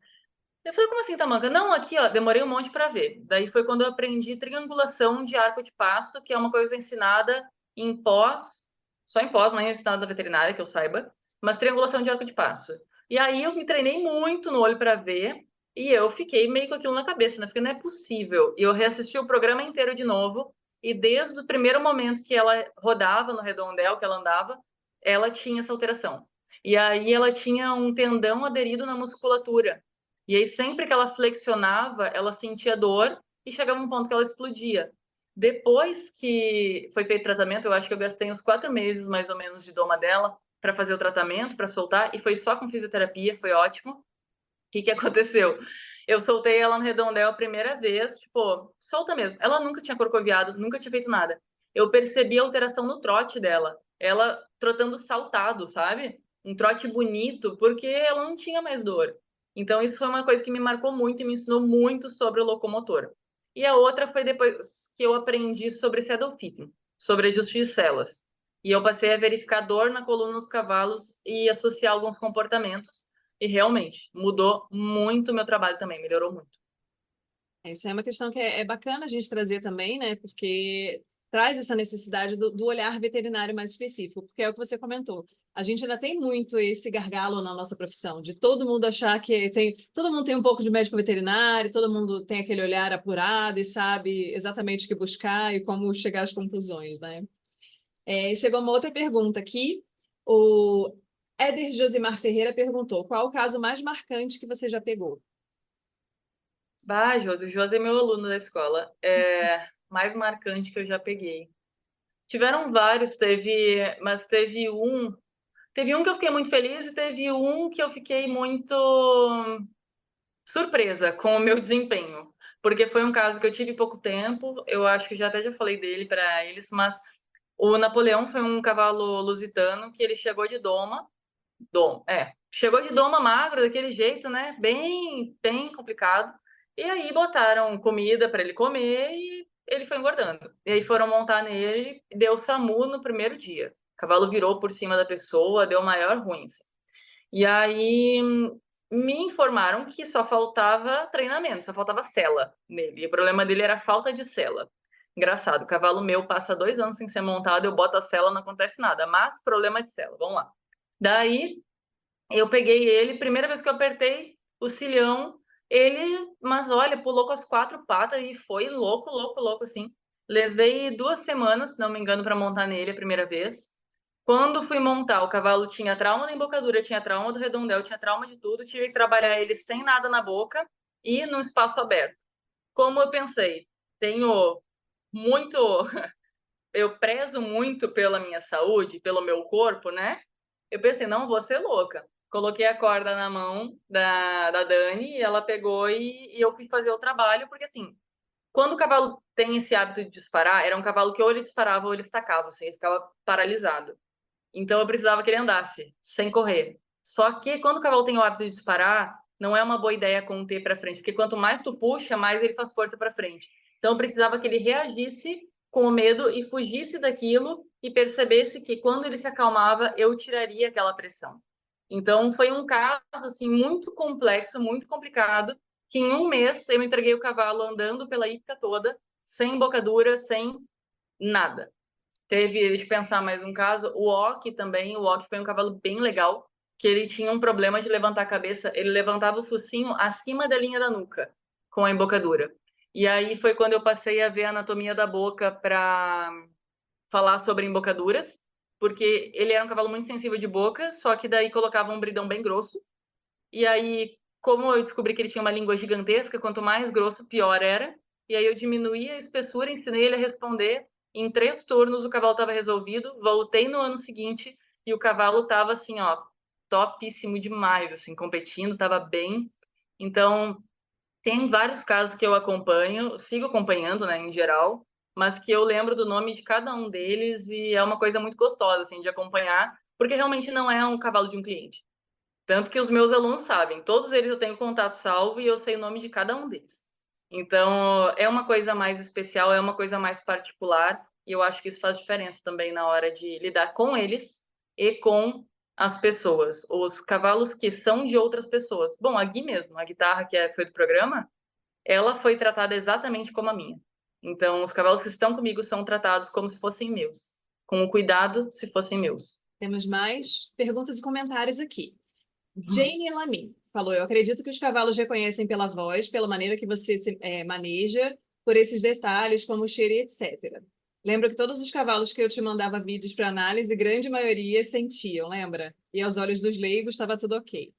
Eu falei, como assim, Tamanca? Não, aqui, ó, demorei um monte para ver. Daí foi quando eu aprendi triangulação de arco de passo, que é uma coisa ensinada em pós, só em pós, não é ensinada na veterinária, que eu saiba, mas triangulação de arco de passo. E aí eu me treinei muito no olho para ver, e eu fiquei meio com aquilo na cabeça, né? Fiquei, não é possível. E eu reassisti o programa inteiro de novo, e desde o primeiro momento que ela rodava no redondel, que ela andava, ela tinha essa alteração. E aí ela tinha um tendão aderido na musculatura. E aí, sempre que ela flexionava, ela sentia dor e chegava um ponto que ela explodia. Depois que foi feito o tratamento, eu acho que eu gastei uns 4 meses, mais ou menos, de doma dela para fazer o tratamento, para soltar, e foi só com fisioterapia, foi ótimo. O que que aconteceu? Eu soltei ela no redondel a primeira vez, tipo, solta mesmo. Ela nunca tinha corcoviado, nunca tinha feito nada. Eu percebi a alteração no trote dela. Ela trotando saltado, sabe? Um trote bonito, porque ela não tinha mais dor. Então, isso foi uma coisa que me marcou muito e me ensinou muito sobre o locomotor. E a outra foi depois que eu aprendi sobre saddle fitting, sobre ajuste de selas. E eu passei a verificar dor na coluna dos cavalos e associar alguns comportamentos. E realmente, mudou muito o meu trabalho também, melhorou muito. Isso é uma questão que é bacana a gente trazer também, né? Porque traz essa necessidade do olhar veterinário mais específico, porque é o que você comentou. A gente ainda tem muito esse gargalo na nossa profissão, de todo mundo achar que tem. Todo mundo tem um pouco de médico veterinário, todo mundo tem aquele olhar apurado e sabe exatamente o que buscar e como chegar às conclusões, né? Chegou uma outra pergunta aqui. O Éder Josimar Ferreira perguntou: qual o caso mais marcante que você já pegou? Bah, Josi, o Josi é meu aluno da escola. É mais marcante que eu já peguei. Tiveram vários, mas teve um que eu fiquei muito feliz e teve um que eu fiquei muito surpresa com o meu desempenho, porque foi um caso que eu tive pouco tempo, eu acho que já falei dele para eles, mas o Napoleão foi um cavalo lusitano que ele chegou de chegou de doma magro daquele jeito, né? Bem, bem complicado. E aí botaram comida para ele comer e ele foi engordando. E aí foram montar nele, deu SAMU no primeiro dia. O cavalo virou por cima da pessoa, deu maior ruim, assim. E aí me informaram que só faltava treinamento, só faltava sela nele. E o problema dele era a falta de sela. Engraçado, o cavalo meu passa 2 anos sem ser montado, eu boto a sela, não acontece nada. Mas problema de sela, vamos lá. Daí eu peguei ele, primeira vez que eu apertei o cilhão, ele, mas olha, pulou com as 4 patas e foi louco, louco, louco, assim. Levei 2 semanas, se não me engano, para montar nele a primeira vez. Quando fui montar, o cavalo tinha trauma da embocadura, tinha trauma do redondel, tinha trauma de tudo. Tive que trabalhar ele sem nada na boca e num espaço aberto. Como eu pensei, tenho muito, eu prezo muito pela minha saúde, pelo meu corpo, né? Eu pensei, não vou ser louca. Coloquei a corda na mão da Dani e ela pegou e eu fui fazer o trabalho, porque assim, quando o cavalo tem esse hábito de disparar, era um cavalo que ou ele disparava ou ele estacava, assim, ele ficava paralisado. Então eu precisava que ele andasse, sem correr. Só que quando o cavalo tem o hábito de disparar, não é uma boa ideia conter para frente, porque quanto mais tu puxa, mais ele faz força para frente. Então eu precisava que ele reagisse com o medo e fugisse daquilo e percebesse que quando ele se acalmava, eu tiraria aquela pressão. Então foi um caso assim muito complexo, muito complicado, que em um mês eu entreguei o cavalo andando pela hípica toda, sem embocadura, sem nada. Deixa eu pensar mais um caso, o Ok também, o Ok foi um cavalo bem legal, que ele tinha um problema de levantar a cabeça, ele levantava o focinho acima da linha da nuca, com a embocadura. E aí foi quando eu passei a ver a anatomia da boca para falar sobre embocaduras, porque ele era um cavalo muito sensível de boca, só que daí colocava um bridão bem grosso. E aí, como eu descobri que ele tinha uma língua gigantesca, quanto mais grosso, pior era. e aí eu diminuí a espessura, ensinei ele a responder. Em 3 turnos o cavalo estava resolvido, voltei no ano seguinte e o cavalo estava assim, ó, topíssimo demais, assim, competindo, estava bem. Então, tem vários casos que eu acompanho, sigo acompanhando, né, em geral, mas que eu lembro do nome de cada um deles e é uma coisa muito gostosa, assim, de acompanhar, porque realmente não é um cavalo de um cliente. Tanto que os meus alunos sabem, todos eles eu tenho contato salvo e eu sei o nome de cada um deles. Então, é uma coisa mais especial, é uma coisa mais particular, e eu acho que isso faz diferença também na hora de lidar com eles e com as pessoas, os cavalos que são de outras pessoas. Bom, a Gui mesmo, a guitarra foi do programa, ela foi tratada exatamente como a minha. Então, os cavalos que estão comigo são tratados como se fossem meus, com o cuidado se fossem meus. Temos mais perguntas e comentários aqui. Jane Lamin falou: Eu acredito que os cavalos reconhecem pela voz, pela maneira que você se maneja, por esses detalhes, como cheiro e etc. Lembro que todos os cavalos que eu te mandava vídeos para análise, grande maioria sentiam, lembra? E aos olhos dos leigos estava tudo ok.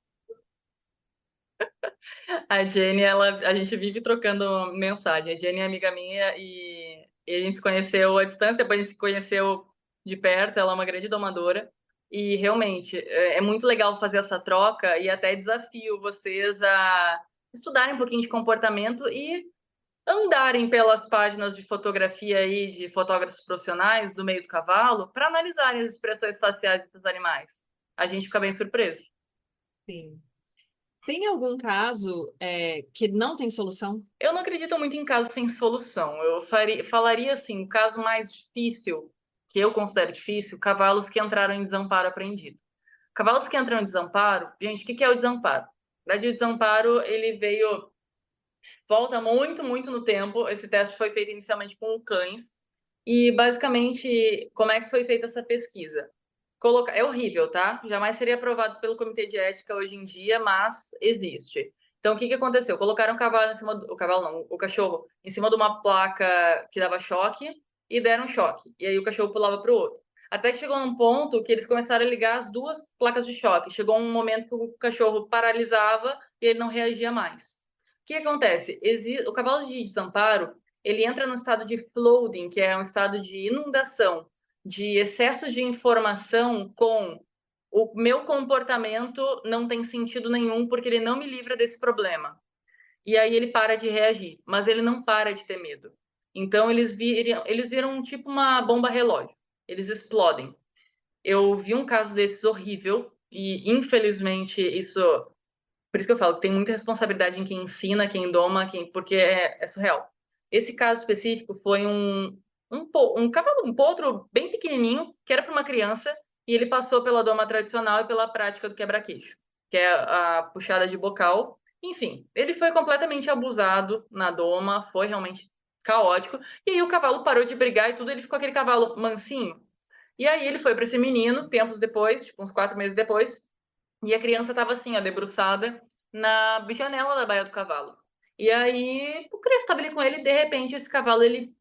A Jenny, a gente vive trocando mensagem. A Jenny é amiga minha e a gente se conheceu à distância, depois a gente se conheceu de perto. Ela é uma grande domadora. E realmente é muito legal fazer essa troca e até desafio vocês a estudarem um pouquinho de comportamento e andarem pelas páginas de fotografia aí de fotógrafos profissionais do meio do cavalo para analisarem as expressões faciais desses animais. A gente fica bem surpreso. Sim. Tem algum caso que não tem solução? Eu não acredito muito em casos sem solução. Falaria assim, o caso mais difícil, que eu considero difícil, cavalos que entraram em desamparo apreendido. Cavalos que entram em desamparo, gente, o que é o desamparo? Na verdade, o desamparo, ele veio, volta muito, muito no tempo. Esse teste foi feito inicialmente com cães. E, basicamente, como é que foi feita essa pesquisa? É horrível, tá? Jamais seria aprovado pelo comitê de ética hoje em dia, mas existe. Então, o que que aconteceu? Colocaram o cavalo em cima o cavalo não, o cachorro em cima de uma placa que dava choque e deram choque. E aí o cachorro pulava para o outro. Até que chegou num ponto que eles começaram a ligar as duas placas de choque. Chegou um momento que o cachorro paralisava e ele não reagia mais. O que acontece? O cavalo de desamparo, ele entra no estado de flooding, que é um estado de inundação, de excesso de informação com o meu comportamento não tem sentido nenhum porque ele não me livra desse problema. E aí ele para de reagir, mas ele não para de ter medo. Então eles viram tipo uma bomba relógio. Eles explodem. Eu vi um caso desses horrível e infelizmente isso, por isso que eu falo que tem muita responsabilidade em quem ensina, quem doma, porque é surreal. Esse caso específico foi um cavalo, um potro bem pequenininho, que era para uma criança, e ele passou pela doma tradicional e pela prática do quebra-queixo, que é a puxada de bocal. Enfim, ele foi completamente abusado na doma, foi realmente caótico, e aí o cavalo parou de brigar e tudo, ele ficou aquele cavalo mansinho. E aí ele foi para esse menino, tempos depois, tipo uns 4 meses depois, e a criança estava assim, ó, debruçada na janela da baia do cavalo. E aí o criança estava ali com ele, e de repente esse cavalo ele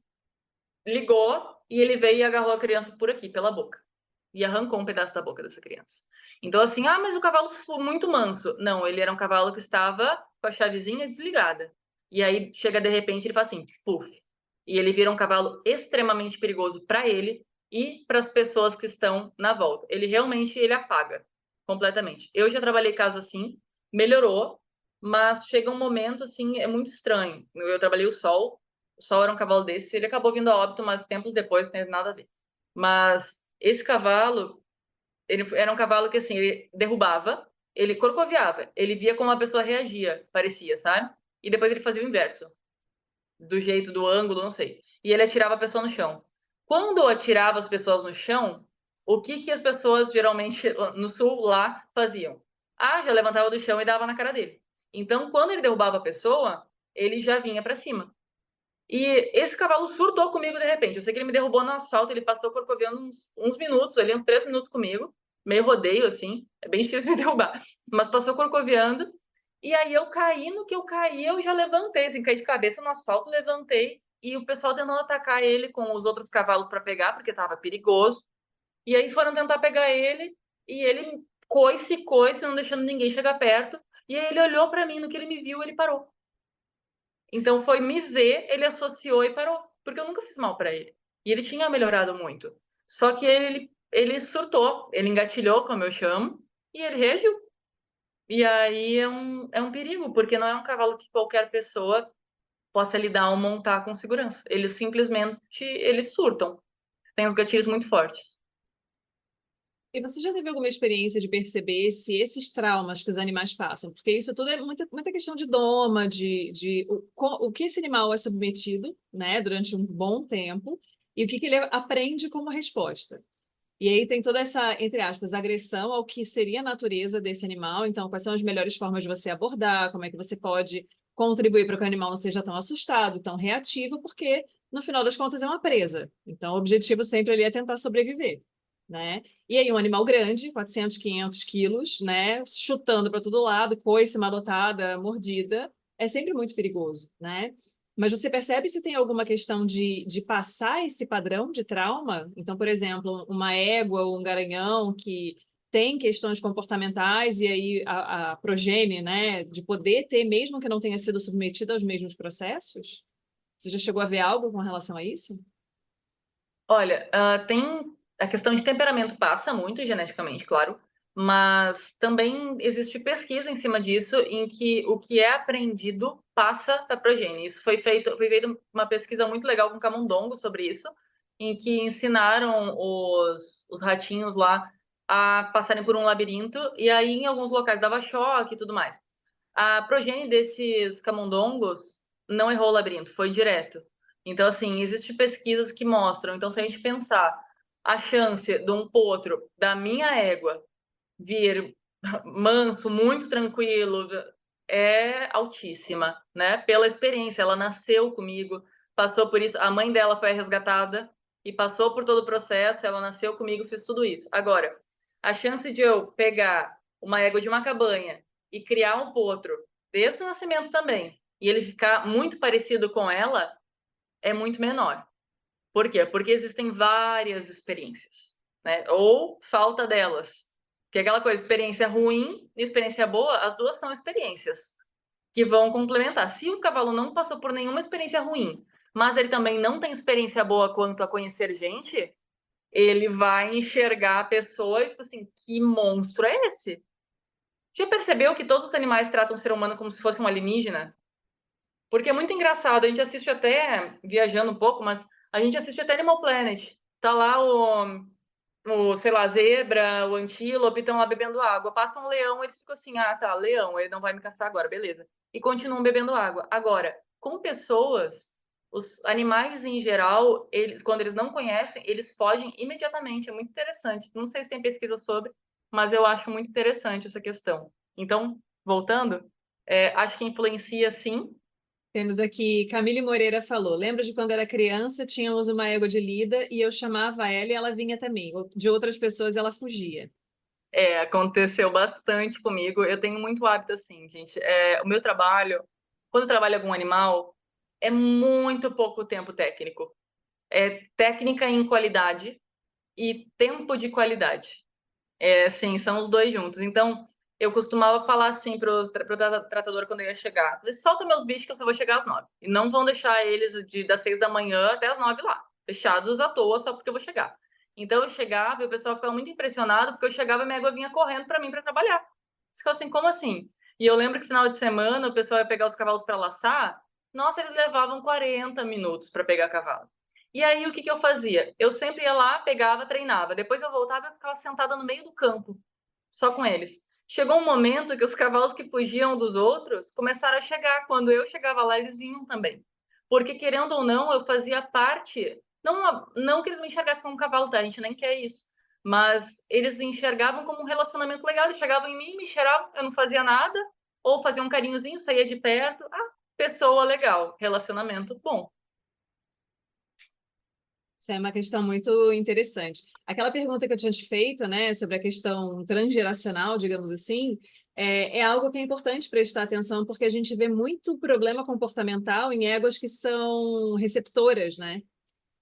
ligou e ele veio e agarrou a criança por aqui, pela boca. E arrancou um pedaço da boca dessa criança. Então, assim, mas o cavalo foi muito manso. Não, ele era um cavalo que estava com a chavezinha desligada. E aí chega de repente ele faz assim, puf. E ele vira um cavalo extremamente perigoso para ele e para as pessoas que estão na volta. Ele apaga completamente. Eu já trabalhei casos assim, melhorou, mas chega um momento assim, é muito estranho. Eu trabalhei o Sol era um cavalo desse, ele acabou vindo a óbito, mas tempos depois não tem nada a ver. Mas esse cavalo, ele era um cavalo que assim, ele derrubava, ele corcoviava, ele via como a pessoa reagia, parecia, sabe? E depois ele fazia o inverso, do jeito, do ângulo, não sei. E ele atirava a pessoa no chão. Quando atirava as pessoas no chão, o que que as pessoas geralmente no sul lá faziam? Já levantava do chão e dava na cara dele. Então, quando ele derrubava a pessoa, ele já vinha para cima. E esse cavalo surtou comigo de repente. Eu sei que ele me derrubou no asfalto, ele passou corcoviando uns minutos, ali uns 3 minutos comigo, meio rodeio, assim, é bem difícil me derrubar, mas passou corcoviando, e aí eu caí, no que eu caí, eu já levantei, assim, caí de cabeça no asfalto, levantei, e o pessoal tentou atacar ele com os outros cavalos para pegar, porque estava perigoso, e aí foram tentar pegar ele, e ele coice, não deixando ninguém chegar perto, e aí ele olhou para mim, no que ele me viu, ele parou. Então foi me ver, ele associou e parou, porque eu nunca fiz mal para ele. E ele tinha melhorado muito. Só que ele surtou, ele engatilhou, como eu chamo, e ele reagiu. E aí é um perigo, porque não é um cavalo que qualquer pessoa possa lidar ou montar com segurança. Eles surtam. Tem os gatilhos muito fortes. E você já teve alguma experiência de perceber se esses traumas que os animais passam, porque isso tudo é muita questão de doma, o que esse animal é submetido, né, durante um bom tempo, e o que ele aprende como resposta. E aí tem toda essa, entre aspas, agressão ao que seria a natureza desse animal. Então, quais são as melhores formas de você abordar, como é que você pode contribuir para que o animal não seja tão assustado, tão reativo, porque, no final das contas, é uma presa. Então, o objetivo sempre ali é tentar sobreviver, né? E aí, um animal grande, 400, 500 quilos, né? Chutando para todo lado, coice, madotada, mordida, é sempre muito perigoso, né? Mas você percebe se tem alguma questão de passar esse padrão de trauma? Então, por exemplo, uma égua ou um garanhão que tem questões comportamentais e aí a progenie, né, de poder ter, mesmo que não tenha sido submetida aos mesmos processos? Você já chegou a ver algo com relação a isso? Olha, tem a questão de temperamento passa muito geneticamente, claro, mas também existe pesquisa em cima disso, em que o que é aprendido passa para a progenie. Isso foi feita uma pesquisa muito legal com camundongo sobre isso, em que ensinaram os ratinhos lá a passarem por um labirinto, e aí em alguns locais dava choque e tudo mais. A progenie desses camundongos não errou o labirinto, foi direto. Então, assim, existem pesquisas que mostram. Então, se a gente pensar a chance de um potro da minha égua vir manso, muito tranquilo, é altíssima, né? Pela experiência, ela nasceu comigo, passou por isso. A mãe dela foi resgatada e passou por todo o processo. Ela nasceu comigo, fez tudo isso. Agora, a chance de eu pegar uma égua de uma cabanha e criar um potro desde o nascimento também, e ele ficar muito parecido com ela, é muito menor. Por quê? Porque existem várias experiências, né? Ou falta delas. Que é aquela coisa, experiência ruim e experiência boa, as duas são experiências que vão complementar. Se o cavalo não passou por nenhuma experiência ruim, mas ele também não tem experiência boa quanto a conhecer gente, ele vai enxergar a pessoa e, tipo assim, que monstro é esse? Já percebeu que todos os animais tratam o ser humano como se fosse um alienígena? Porque é muito engraçado, a gente assiste até, viajando um pouco, mas a gente assiste até Animal Planet. Tá lá sei lá, a zebra, o antílope estão lá bebendo água. Passa um leão, eles ficam assim, ah, tá, leão, ele não vai me caçar agora, beleza. E continuam bebendo água. Agora, com pessoas, os animais em geral, quando eles não conhecem, eles fogem imediatamente. É muito interessante. Não sei se tem pesquisa sobre, mas eu acho muito interessante essa questão. Então, voltando, acho que influencia sim. Temos aqui, Camille Moreira falou, lembro de quando era criança, tínhamos uma égua de lida e eu chamava ela e ela vinha também. De outras pessoas ela fugia. Aconteceu bastante comigo. Eu tenho muito hábito assim, gente. O meu trabalho, quando eu trabalho com um animal, é muito pouco tempo técnico. É técnica em qualidade e tempo de qualidade. Sim, são os dois juntos. Então, eu costumava falar assim pro tratador quando eu ia chegar: falei, solta meus bichos que eu só vou chegar às 9. E não vão deixar eles das 6 da manhã até às 9 lá, fechados à toa só porque eu vou chegar. Então, eu chegava e o pessoal ficava muito impressionado porque eu chegava e minha égua vinha correndo para mim para trabalhar. Eles ficavam assim, como assim? E eu lembro que final de semana o pessoal ia pegar os cavalos para laçar. Nossa, eles levavam 40 minutos para pegar cavalo. E aí, o que eu fazia? Eu sempre ia lá, pegava, treinava. Depois eu voltava e ficava sentada no meio do campo, só com eles. Chegou um momento que os cavalos que fugiam dos outros começaram a chegar. Quando eu chegava lá, eles vinham também. Porque, querendo ou não, eu fazia parte. Não que eles me enxergassem como um cavalo, tá? A gente nem quer isso. Mas eles me enxergavam como um relacionamento legal. Eles chegavam em mim, me cheiravam, eu não fazia nada. Ou fazia um carinhozinho, saía de perto. Ah, pessoa legal, relacionamento bom. Isso é uma questão muito interessante. Aquela pergunta que eu tinha te feito, né, sobre a questão transgeracional, digamos assim, é algo que é importante prestar atenção, porque a gente vê muito problema comportamental em éguas que são receptoras, né?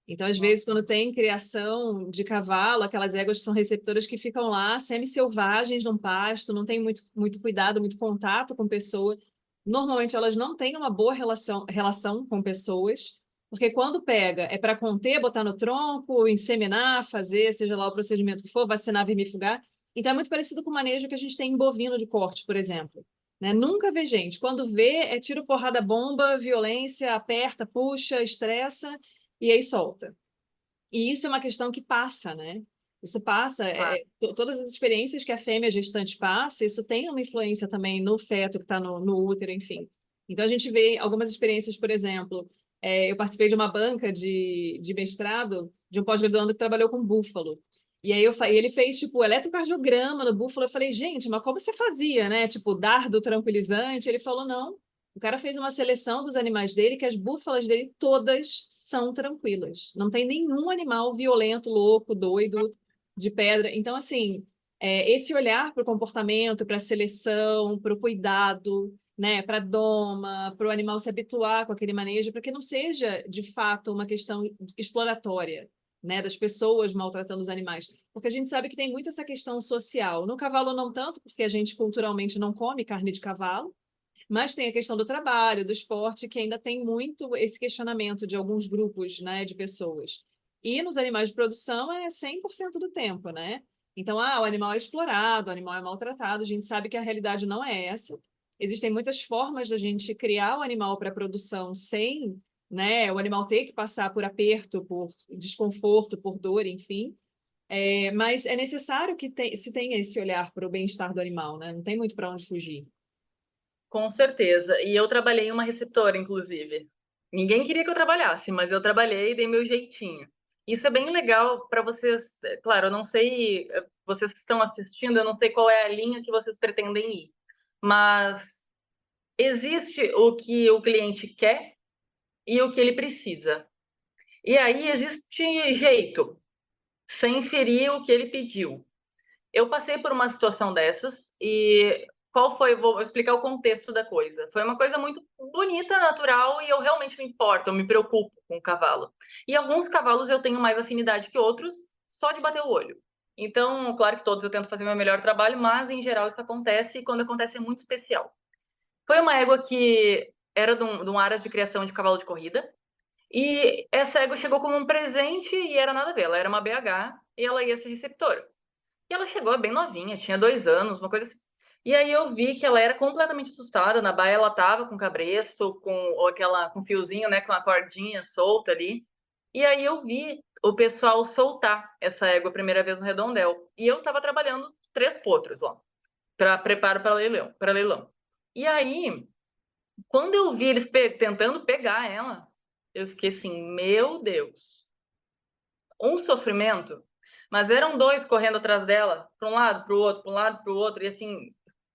Então, às vezes, quando tem criação de cavalo, aquelas éguas que são receptoras que ficam lá, semi-selvagens, num pasto, não tem muito cuidado, muito contato com pessoa. Normalmente elas não têm uma boa relação com pessoas, porque quando pega é para conter, botar no tronco, inseminar, fazer, seja lá o procedimento que for, vacinar, vermifugar. Então é muito parecido com o manejo que a gente tem em bovino de corte, por exemplo. Né? Nunca vê gente. Quando vê, é tiro, porrada, bomba, violência, aperta, puxa, estressa e aí solta. E isso é uma questão que passa, né? Isso passa, todas as experiências que a fêmea gestante passa, isso tem uma influência também no feto que está no útero, enfim. Então a gente vê algumas experiências, por exemplo, eu participei de uma banca de mestrado de um pós-graduando que trabalhou com búfalo. E aí e ele fez tipo eletrocardiograma no búfalo. Eu falei, gente, mas como você fazia, né? Tipo, dardo tranquilizante? Ele falou, não. O cara fez uma seleção dos animais dele, que as búfalas dele todas são tranquilas. Não tem nenhum animal violento, louco, doido, de pedra. Então, assim, esse olhar para o comportamento, para a seleção, para o cuidado, né, para a doma, para o animal se habituar com aquele manejo, para que não seja, de fato, uma questão exploratória, né, das pessoas maltratando os animais. Porque a gente sabe que tem muito essa questão social. No cavalo, não tanto, porque a gente culturalmente não come carne de cavalo, mas tem a questão do trabalho, do esporte, que ainda tem muito esse questionamento de alguns grupos, né, de pessoas. E nos animais de produção é 100% do tempo, né? Então, o animal é explorado, o animal é maltratado, a gente sabe que a realidade não é essa. Existem muitas formas da gente criar o animal para produção sem, né, o animal ter que passar por aperto, por desconforto, por dor, enfim. Mas é necessário que se tenha esse olhar para o bem-estar do animal, né? Não tem muito para onde fugir. Com certeza. E eu trabalhei em uma receptora, inclusive. Ninguém queria que eu trabalhasse, mas eu trabalhei e dei meu jeitinho. Isso é bem legal para vocês. Claro, eu não sei, vocês que estão assistindo, eu não sei qual é a linha que vocês pretendem ir, mas existe o que o cliente quer e o que ele precisa. E aí existe jeito, sem ferir o que ele pediu. Eu passei por uma situação dessas e qual foi? Vou explicar o contexto da coisa. Foi uma coisa muito bonita, natural e eu realmente me importo, eu me preocupo com o cavalo. E alguns cavalos eu tenho mais afinidade que outros, só de bater o olho. Então, claro que todos eu tento fazer meu melhor trabalho, mas em geral isso acontece e quando acontece é muito especial. Foi uma égua que era de um aras de criação de cavalo de corrida e essa égua chegou como um presente e era nada a ver. Ela era uma BH e ela ia ser receptora. E ela chegou bem novinha, tinha 2 anos, uma coisa assim. E aí eu vi que ela era completamente assustada. Na baia ela tava com cabresto, com fiozinho, né, com a cordinha solta ali. E aí eu vi o pessoal soltar essa égua a primeira vez no redondel. E eu tava trabalhando 3 potros lá, para preparo para leilão, para leilão. E aí, quando eu vi eles tentando pegar ela, eu fiquei assim, meu Deus, um sofrimento, mas eram dois correndo atrás dela, para um lado, para o outro, para um lado, para o outro, e assim.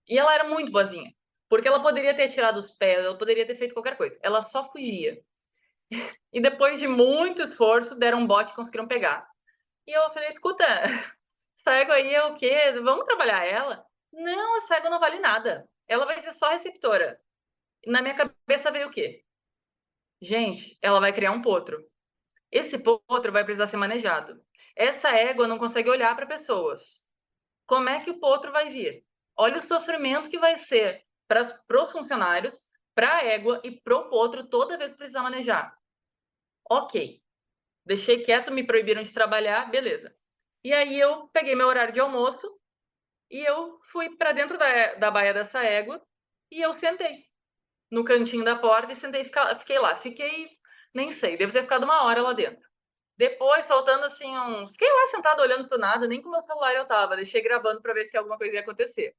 E ela era muito boazinha, porque ela poderia ter tirado os pés, ela poderia ter feito qualquer coisa, ela só fugia. E depois de muito esforço, deram um bote e conseguiram pegar. E eu falei: escuta, essa égua aí é o quê? Vamos trabalhar ela? Não, essa égua não vale nada. Ela vai ser só receptora. E na minha cabeça veio o quê? Gente, ela vai criar um potro. Esse potro vai precisar ser manejado. Essa égua não consegue olhar para pessoas. Como é que o potro vai vir? Olha o sofrimento que vai ser para os funcionários, para a égua e para o potro toda vez que precisar manejar. Ok, deixei quieto, me proibiram de trabalhar, beleza. E aí eu peguei meu horário de almoço e eu fui para dentro da baia dessa égua e eu sentei no cantinho da porta e sentei, fiquei lá. Fiquei, nem sei, devo ter ficado 1 hora lá dentro. Depois, faltando assim uns. Fiquei lá sentado olhando pro nada, nem com o meu celular eu tava. Deixei gravando para ver se alguma coisa ia acontecer.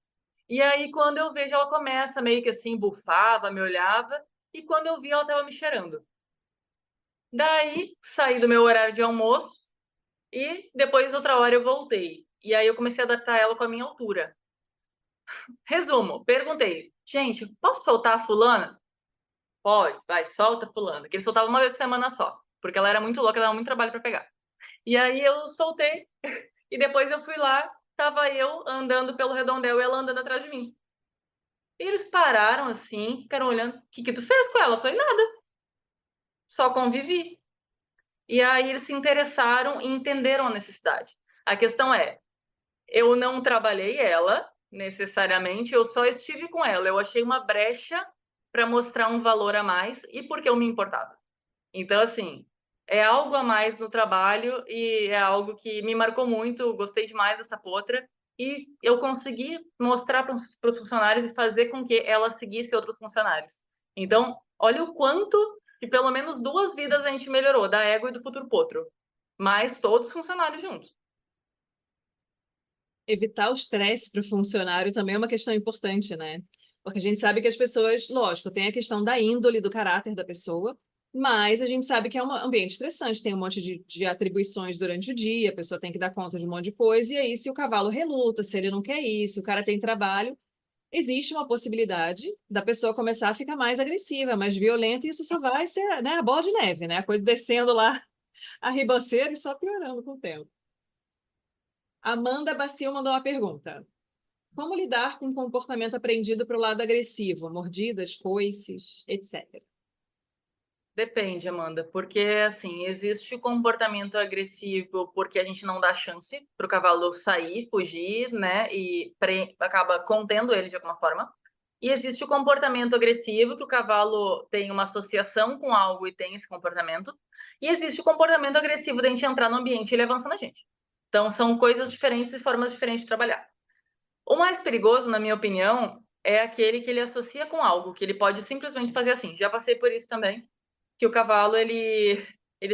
E aí, quando eu vejo, ela começa meio que assim, bufava, me olhava. E quando eu vi, ela tava me cheirando. Daí, saí do meu horário de almoço e depois, outra hora, eu voltei. E aí, eu comecei a adaptar ela com a minha altura. Resumo, perguntei, gente, posso soltar a fulana? Pode, vai, solta a fulana. Que ele soltava uma vez por semana só, porque ela era muito louca, dava muito trabalho para pegar. E aí eu soltei e depois eu fui lá, tava eu andando pelo redondel e ela andando atrás de mim. E eles pararam assim, ficaram olhando. O que tu fez com ela? Eu falei, nada, só convivi. E aí eles se interessaram e entenderam a necessidade. A questão é, eu não trabalhei ela necessariamente, eu só estive com ela. Eu achei uma brecha para mostrar um valor a mais e porque eu me importava. Então, assim, é algo a mais no trabalho e é algo que me marcou muito, gostei demais dessa potra e eu consegui mostrar para os funcionários e fazer com que ela seguisse outros funcionários. Então, olha o quanto que pelo menos 2 vidas a gente melhorou, da Ego e do Futuro Potro, mas todos os funcionários juntos. Evitar o estresse para o funcionário também é uma questão importante, né? Porque a gente sabe que as pessoas, lógico, tem a questão da índole, do caráter da pessoa, mas a gente sabe que é um ambiente estressante, tem um monte de atribuições durante o dia, a pessoa tem que dar conta de um monte de coisa, e aí se o cavalo reluta, se ele não quer ir, se o cara tem trabalho, existe uma possibilidade da pessoa começar a ficar mais agressiva, mais violenta, e isso só vai ser, né, a bola de neve, né? A coisa descendo lá a ribanceira e só piorando com o tempo. Amanda Bacil mandou uma pergunta. Como lidar com o comportamento aprendido para o lado agressivo? Mordidas, coices, etc. Depende, Amanda, porque assim, existe o comportamento agressivo porque a gente não dá chance para o cavalo sair, fugir, né? E acaba contendo ele de alguma forma. E existe o comportamento agressivo, que o cavalo tem uma associação com algo e tem esse comportamento. E existe o comportamento agressivo da gente entrar no ambiente e ele avança na gente. Então, são coisas diferentes e formas diferentes de trabalhar. O mais perigoso, na minha opinião, é aquele que ele associa com algo, que ele pode simplesmente fazer assim. Já passei por isso também, que o cavalo ele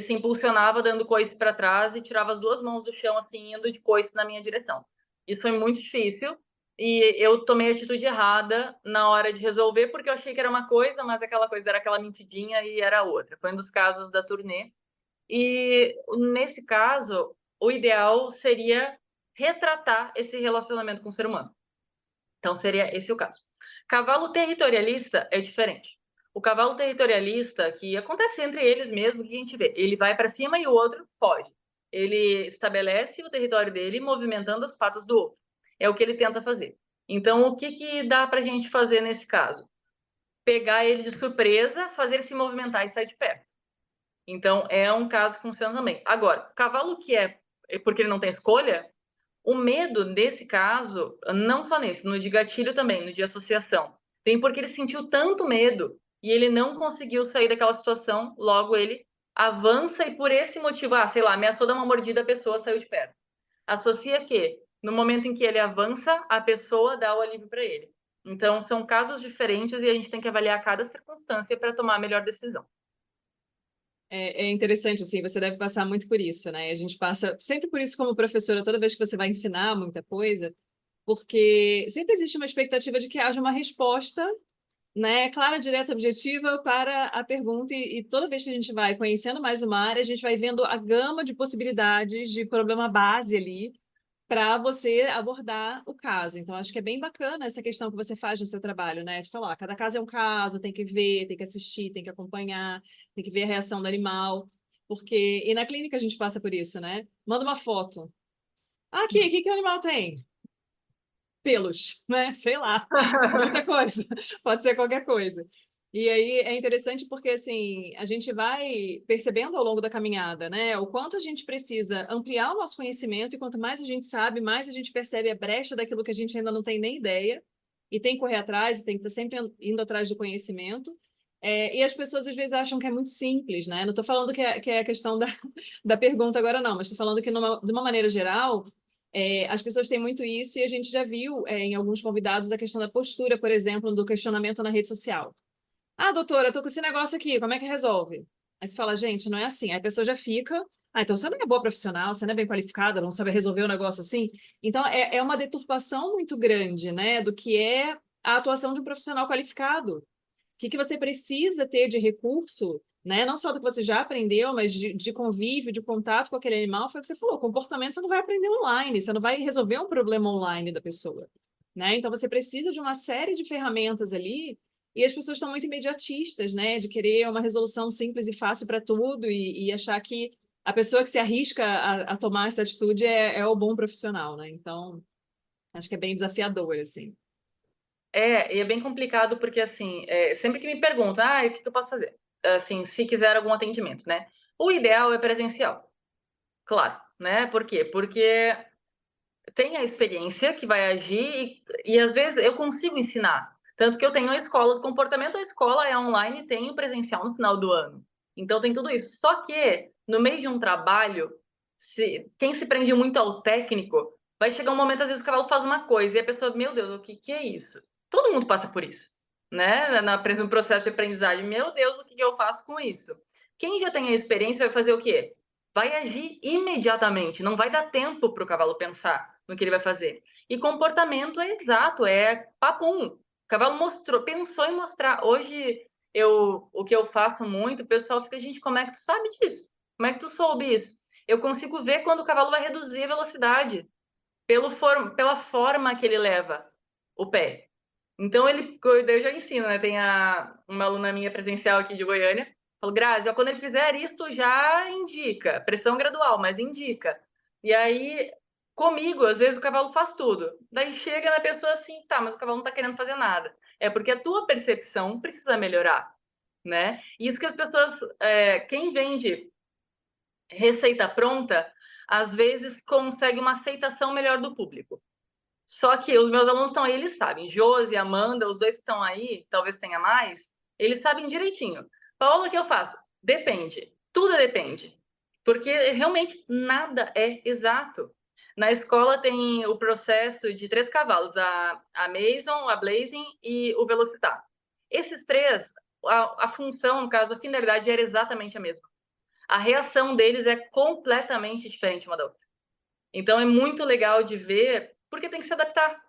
se impulsionava dando coice para trás e tirava as 2 mãos do chão assim, indo de coice na minha direção. Isso foi muito difícil e eu tomei a atitude errada na hora de resolver porque eu achei que era uma coisa, mas aquela coisa era aquela mentidinha e era outra. Foi um dos casos da turnê. E nesse caso, o ideal seria retratar esse relacionamento com o ser humano. Então seria esse o caso. Cavalo territorialista é diferente. O cavalo territorialista, que acontece entre eles mesmo, que a gente vê, ele vai para cima e o outro foge. Ele estabelece o território dele movimentando as patas do outro. É o que ele tenta fazer. Então, o que dá para a gente fazer nesse caso? Pegar ele de surpresa, fazer ele se movimentar e sair de perto. Então, é um caso que funciona também. Agora, cavalo que é porque ele não tem escolha, o medo desse caso, não só nesse, no de gatilho também, no de associação, vem porque ele sentiu tanto medo e ele não conseguiu sair daquela situação, logo ele avança e por esse motivo, sei lá, ameaçou dar uma mordida, a pessoa saiu de perto. Associa que, no momento em que ele avança, a pessoa dá o alívio para ele. Então, são casos diferentes e a gente tem que avaliar cada circunstância para tomar a melhor decisão. É interessante, assim, você deve passar muito por isso, né? A gente passa sempre por isso como professora, toda vez que você vai ensinar muita coisa, porque sempre existe uma expectativa de que haja uma resposta, né, clara, direta, objetiva para a pergunta, e toda vez que a gente vai conhecendo mais uma área, a gente vai vendo a gama de possibilidades de problema base ali para você abordar o caso. Então, acho que é bem bacana essa questão que você faz no seu trabalho, né? De falar, ó, cada caso é um caso, tem que ver, tem que assistir, tem que acompanhar, tem que ver a reação do animal, porque... E na clínica a gente passa por isso, né? Manda uma foto. Ah, aqui, o que que o animal tem? Pelos, né? Sei lá, muita coisa, pode ser qualquer coisa. E aí é interessante porque assim, a gente vai percebendo ao longo da caminhada, né, o quanto a gente precisa ampliar o nosso conhecimento e quanto mais a gente sabe, mais a gente percebe a brecha daquilo que a gente ainda não tem nem ideia e tem que correr atrás, e tem que estar sempre indo atrás do conhecimento. E as pessoas às vezes acham que é muito simples, né? Não estou falando que é a questão da pergunta agora, não, mas estou falando que de uma maneira geral as pessoas têm muito isso e a gente já viu em alguns convidados a questão da postura, por exemplo, do questionamento na rede social. Ah, doutora, eu tô com esse negócio aqui, como é que resolve? Aí você fala, gente, não é assim. Aí a pessoa já fica, então você não é boa profissional, você não é bem qualificada, não sabe resolver um negócio assim. Então é uma deturpação muito grande, né, do que é a atuação de um profissional qualificado. O que você precisa ter de recurso, né? Não só do que você já aprendeu, mas de convívio, de contato com aquele animal, foi o que você falou, comportamento você não vai aprender online, você não vai resolver um problema online da pessoa, né? Então você precisa de uma série de ferramentas ali, e as pessoas estão muito imediatistas, né? De querer uma resolução simples e fácil para tudo, e achar que a pessoa que se arrisca a tomar essa atitude é o bom profissional, né? Então, acho que é bem desafiador, assim. E é bem complicado porque, assim, sempre que me perguntam, o que eu posso fazer? Assim, se quiser algum atendimento, né? O ideal é presencial, claro, né? Por quê? Porque tem a experiência que vai agir e às vezes eu consigo ensinar. Tanto que eu tenho a escola do comportamento, a escola é online e tem o presencial no final do ano. Então tem tudo isso. Só que, no meio de um trabalho, quem se prende muito ao técnico, vai chegar um momento, às vezes, o cavalo faz uma coisa e a pessoa, meu Deus, o que é isso? Todo mundo passa por isso, né? No processo de aprendizagem, meu Deus, o que eu faço com isso? Quem já tem a experiência vai fazer o quê? Vai agir imediatamente, não vai dar tempo para o cavalo pensar no que ele vai fazer. E comportamento é exato, é papum. O cavalo pensou em mostrar. Hoje, o que eu faço muito, o pessoal fica, gente, como é que tu sabe disso? Como é que tu soube isso? Eu consigo ver quando o cavalo vai reduzir a velocidade, pela forma que ele leva o pé. Então, eu já ensino, né? Tem uma aluna minha presencial aqui de Goiânia, falou, Grazi, ó, quando ele fizer isso, já indica, pressão gradual, mas indica. E aí, comigo, às vezes o cavalo faz tudo. Daí chega na pessoa assim, tá, mas o cavalo não tá querendo fazer nada. É porque a tua percepção precisa melhorar, né? Isso que as pessoas, quem vende receita pronta, às vezes consegue uma aceitação melhor do público. Só que os meus alunos estão aí, eles sabem. Josi, Amanda, os dois que estão aí, talvez tenha mais, eles sabem direitinho. Paola, o que eu faço? Depende. Tudo depende. Porque realmente nada é exato. Na escola tem o processo de 3 cavalos, a Mason, a Blazing e o Velocitar. Esses 3, a função, no caso, a finalidade era exatamente a mesma. A reação deles é completamente diferente uma da outra. Então é muito legal de ver, porque tem que se adaptar.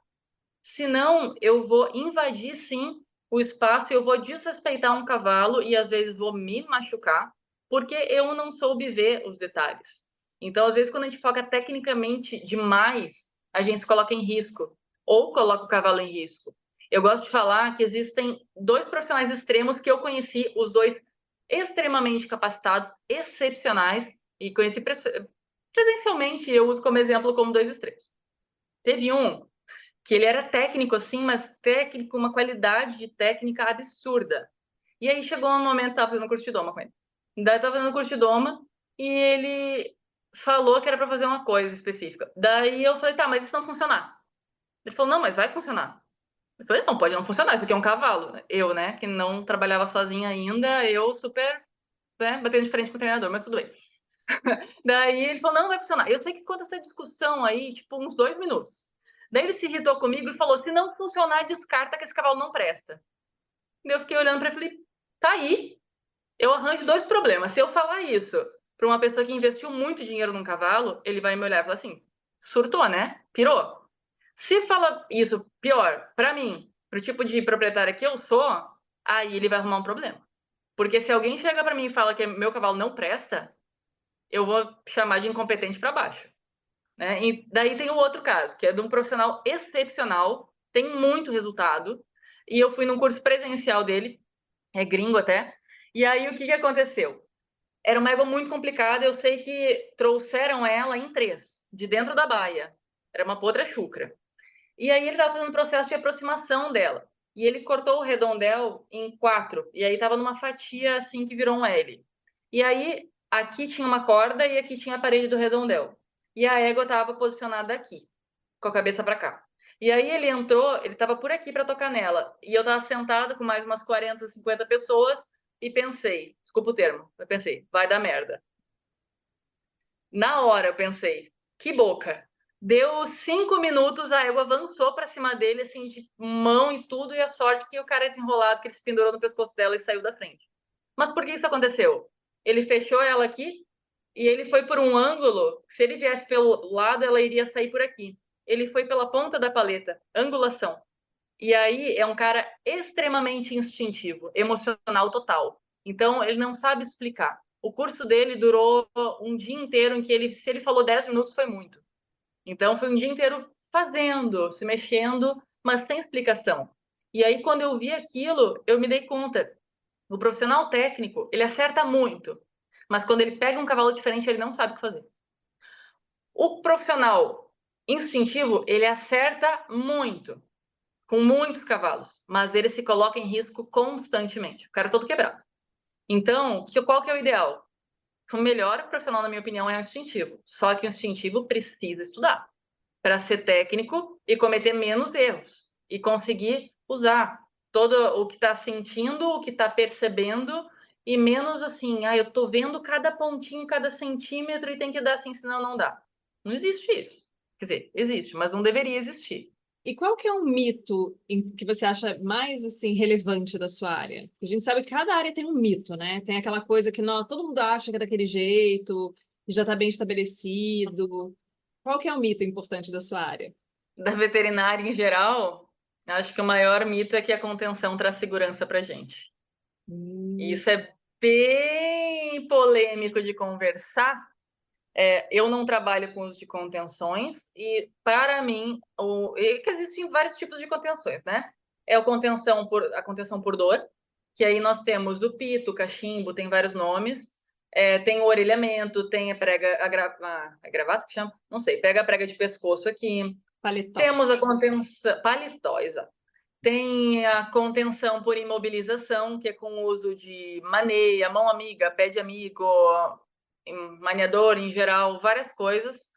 Senão, eu vou invadir, sim, o espaço e eu vou desrespeitar um cavalo e, às vezes, vou me machucar, porque eu não soube ver os detalhes. Então, às vezes, quando a gente foca tecnicamente demais, a gente se coloca em risco ou coloca o cavalo em risco. Eu gosto de falar que existem 2 profissionais extremos que eu conheci, os 2 extremamente capacitados, excepcionais, e conheci presencialmente, eu uso como exemplo como 2 extremos. Teve um que ele era técnico, assim, mas técnico, uma qualidade de técnica absurda. E aí chegou um momento, tava fazendo curso de doma com ele. Daí tava fazendo curso de doma e ele falou que era para fazer uma coisa específica. Daí eu falei, tá, mas isso não funcionar. Ele falou, não, mas vai funcionar. Eu falei, não, pode não funcionar, isso aqui é um cavalo. Eu, né, que não trabalhava sozinha ainda, eu super, né, batendo de frente com o treinador, mas tudo bem. Daí ele falou, não vai funcionar. Eu sei que quando essa discussão aí, tipo, uns 2 minutos. Daí ele se irritou comigo e falou, se não funcionar, descarta que esse cavalo não presta. Daí eu fiquei olhando para ele e falei, tá aí, eu arranjo 2 problemas. Se eu falar isso para uma pessoa que investiu muito dinheiro num cavalo, ele vai me olhar e falar assim, surtou, né? Pirou. Se fala isso, pior, para mim, pro tipo de proprietária que eu sou, aí ele vai arrumar um problema. Porque se alguém chega para mim e fala que meu cavalo não presta, eu vou chamar de incompetente para baixo. Né? E daí tem o outro caso, que é de um profissional excepcional, tem muito resultado, e eu fui num curso presencial dele, é gringo até, e aí o que aconteceu? Era uma égua muito complicada, eu sei que trouxeram ela em 3, de dentro da baia, era uma potra chucra. E aí ele estava fazendo um processo de aproximação dela, e ele cortou o redondel em 4, e aí estava numa fatia assim que virou um L. E aí aqui tinha uma corda e aqui tinha a parede do redondel. E a égua estava posicionada aqui, com a cabeça para cá. E aí ele entrou, ele estava por aqui para tocar nela. E eu estava sentada com mais umas 40, 50 pessoas e pensei, desculpa o termo, eu pensei, vai dar merda. Na hora eu pensei, que boca. Deu 5 minutos, a égua avançou para cima dele, assim, de mão e tudo, e a sorte que o cara é desenrolado, que ele se pendurou no pescoço dela e saiu da frente. Mas por que isso aconteceu? Ele fechou ela aqui e ele foi por um ângulo, se ele viesse pelo lado, ela iria sair por aqui. Ele foi pela ponta da paleta, angulação. E aí é um cara extremamente instintivo, emocional total. Então ele não sabe explicar. O curso dele durou um dia inteiro em que ele, se ele falou 10 minutos, foi muito. Então foi um dia inteiro fazendo, se mexendo, mas sem explicação. E aí quando eu vi aquilo, eu me dei conta. O profissional técnico, ele acerta muito, mas quando ele pega um cavalo diferente, ele não sabe o que fazer. O profissional instintivo, ele acerta muito, com muitos cavalos, mas ele se coloca em risco constantemente. O cara é todo quebrado. Então, qual que é o ideal? O melhor profissional, na minha opinião, é o instintivo. Só que o instintivo precisa estudar para ser técnico e cometer menos erros e conseguir usar. todo o que está sentindo, o que está percebendo, e menos assim, eu tô vendo cada pontinho, cada centímetro e tem que dar assim, senão não dá. Não existe isso. Quer dizer, existe, mas não deveria existir. E qual que é um mito que você acha mais assim relevante da sua área? A gente sabe que cada área tem um mito, né? Tem aquela coisa que não, todo mundo acha que é daquele jeito, que já está bem estabelecido. Qual que é o mito importante da sua área? Da veterinária em geral, acho que o maior mito é que a contenção traz segurança pra gente. E Hum, isso é bem polêmico de conversar. Eu não trabalho com uso de contenções e, para mim, que existem vários tipos de contenções, né? É a contenção por dor, que aí nós temos o pito, o cachimbo, tem vários nomes. Tem o orelhamento, tem a prega, a gravata que chama? Não sei, pega a prega de pescoço aqui. paletó. Temos a contenção, paletó, exato. Tem a contenção por imobilização, que é com o uso de maneia, mão amiga, pé de amigo, maniador em geral, várias coisas.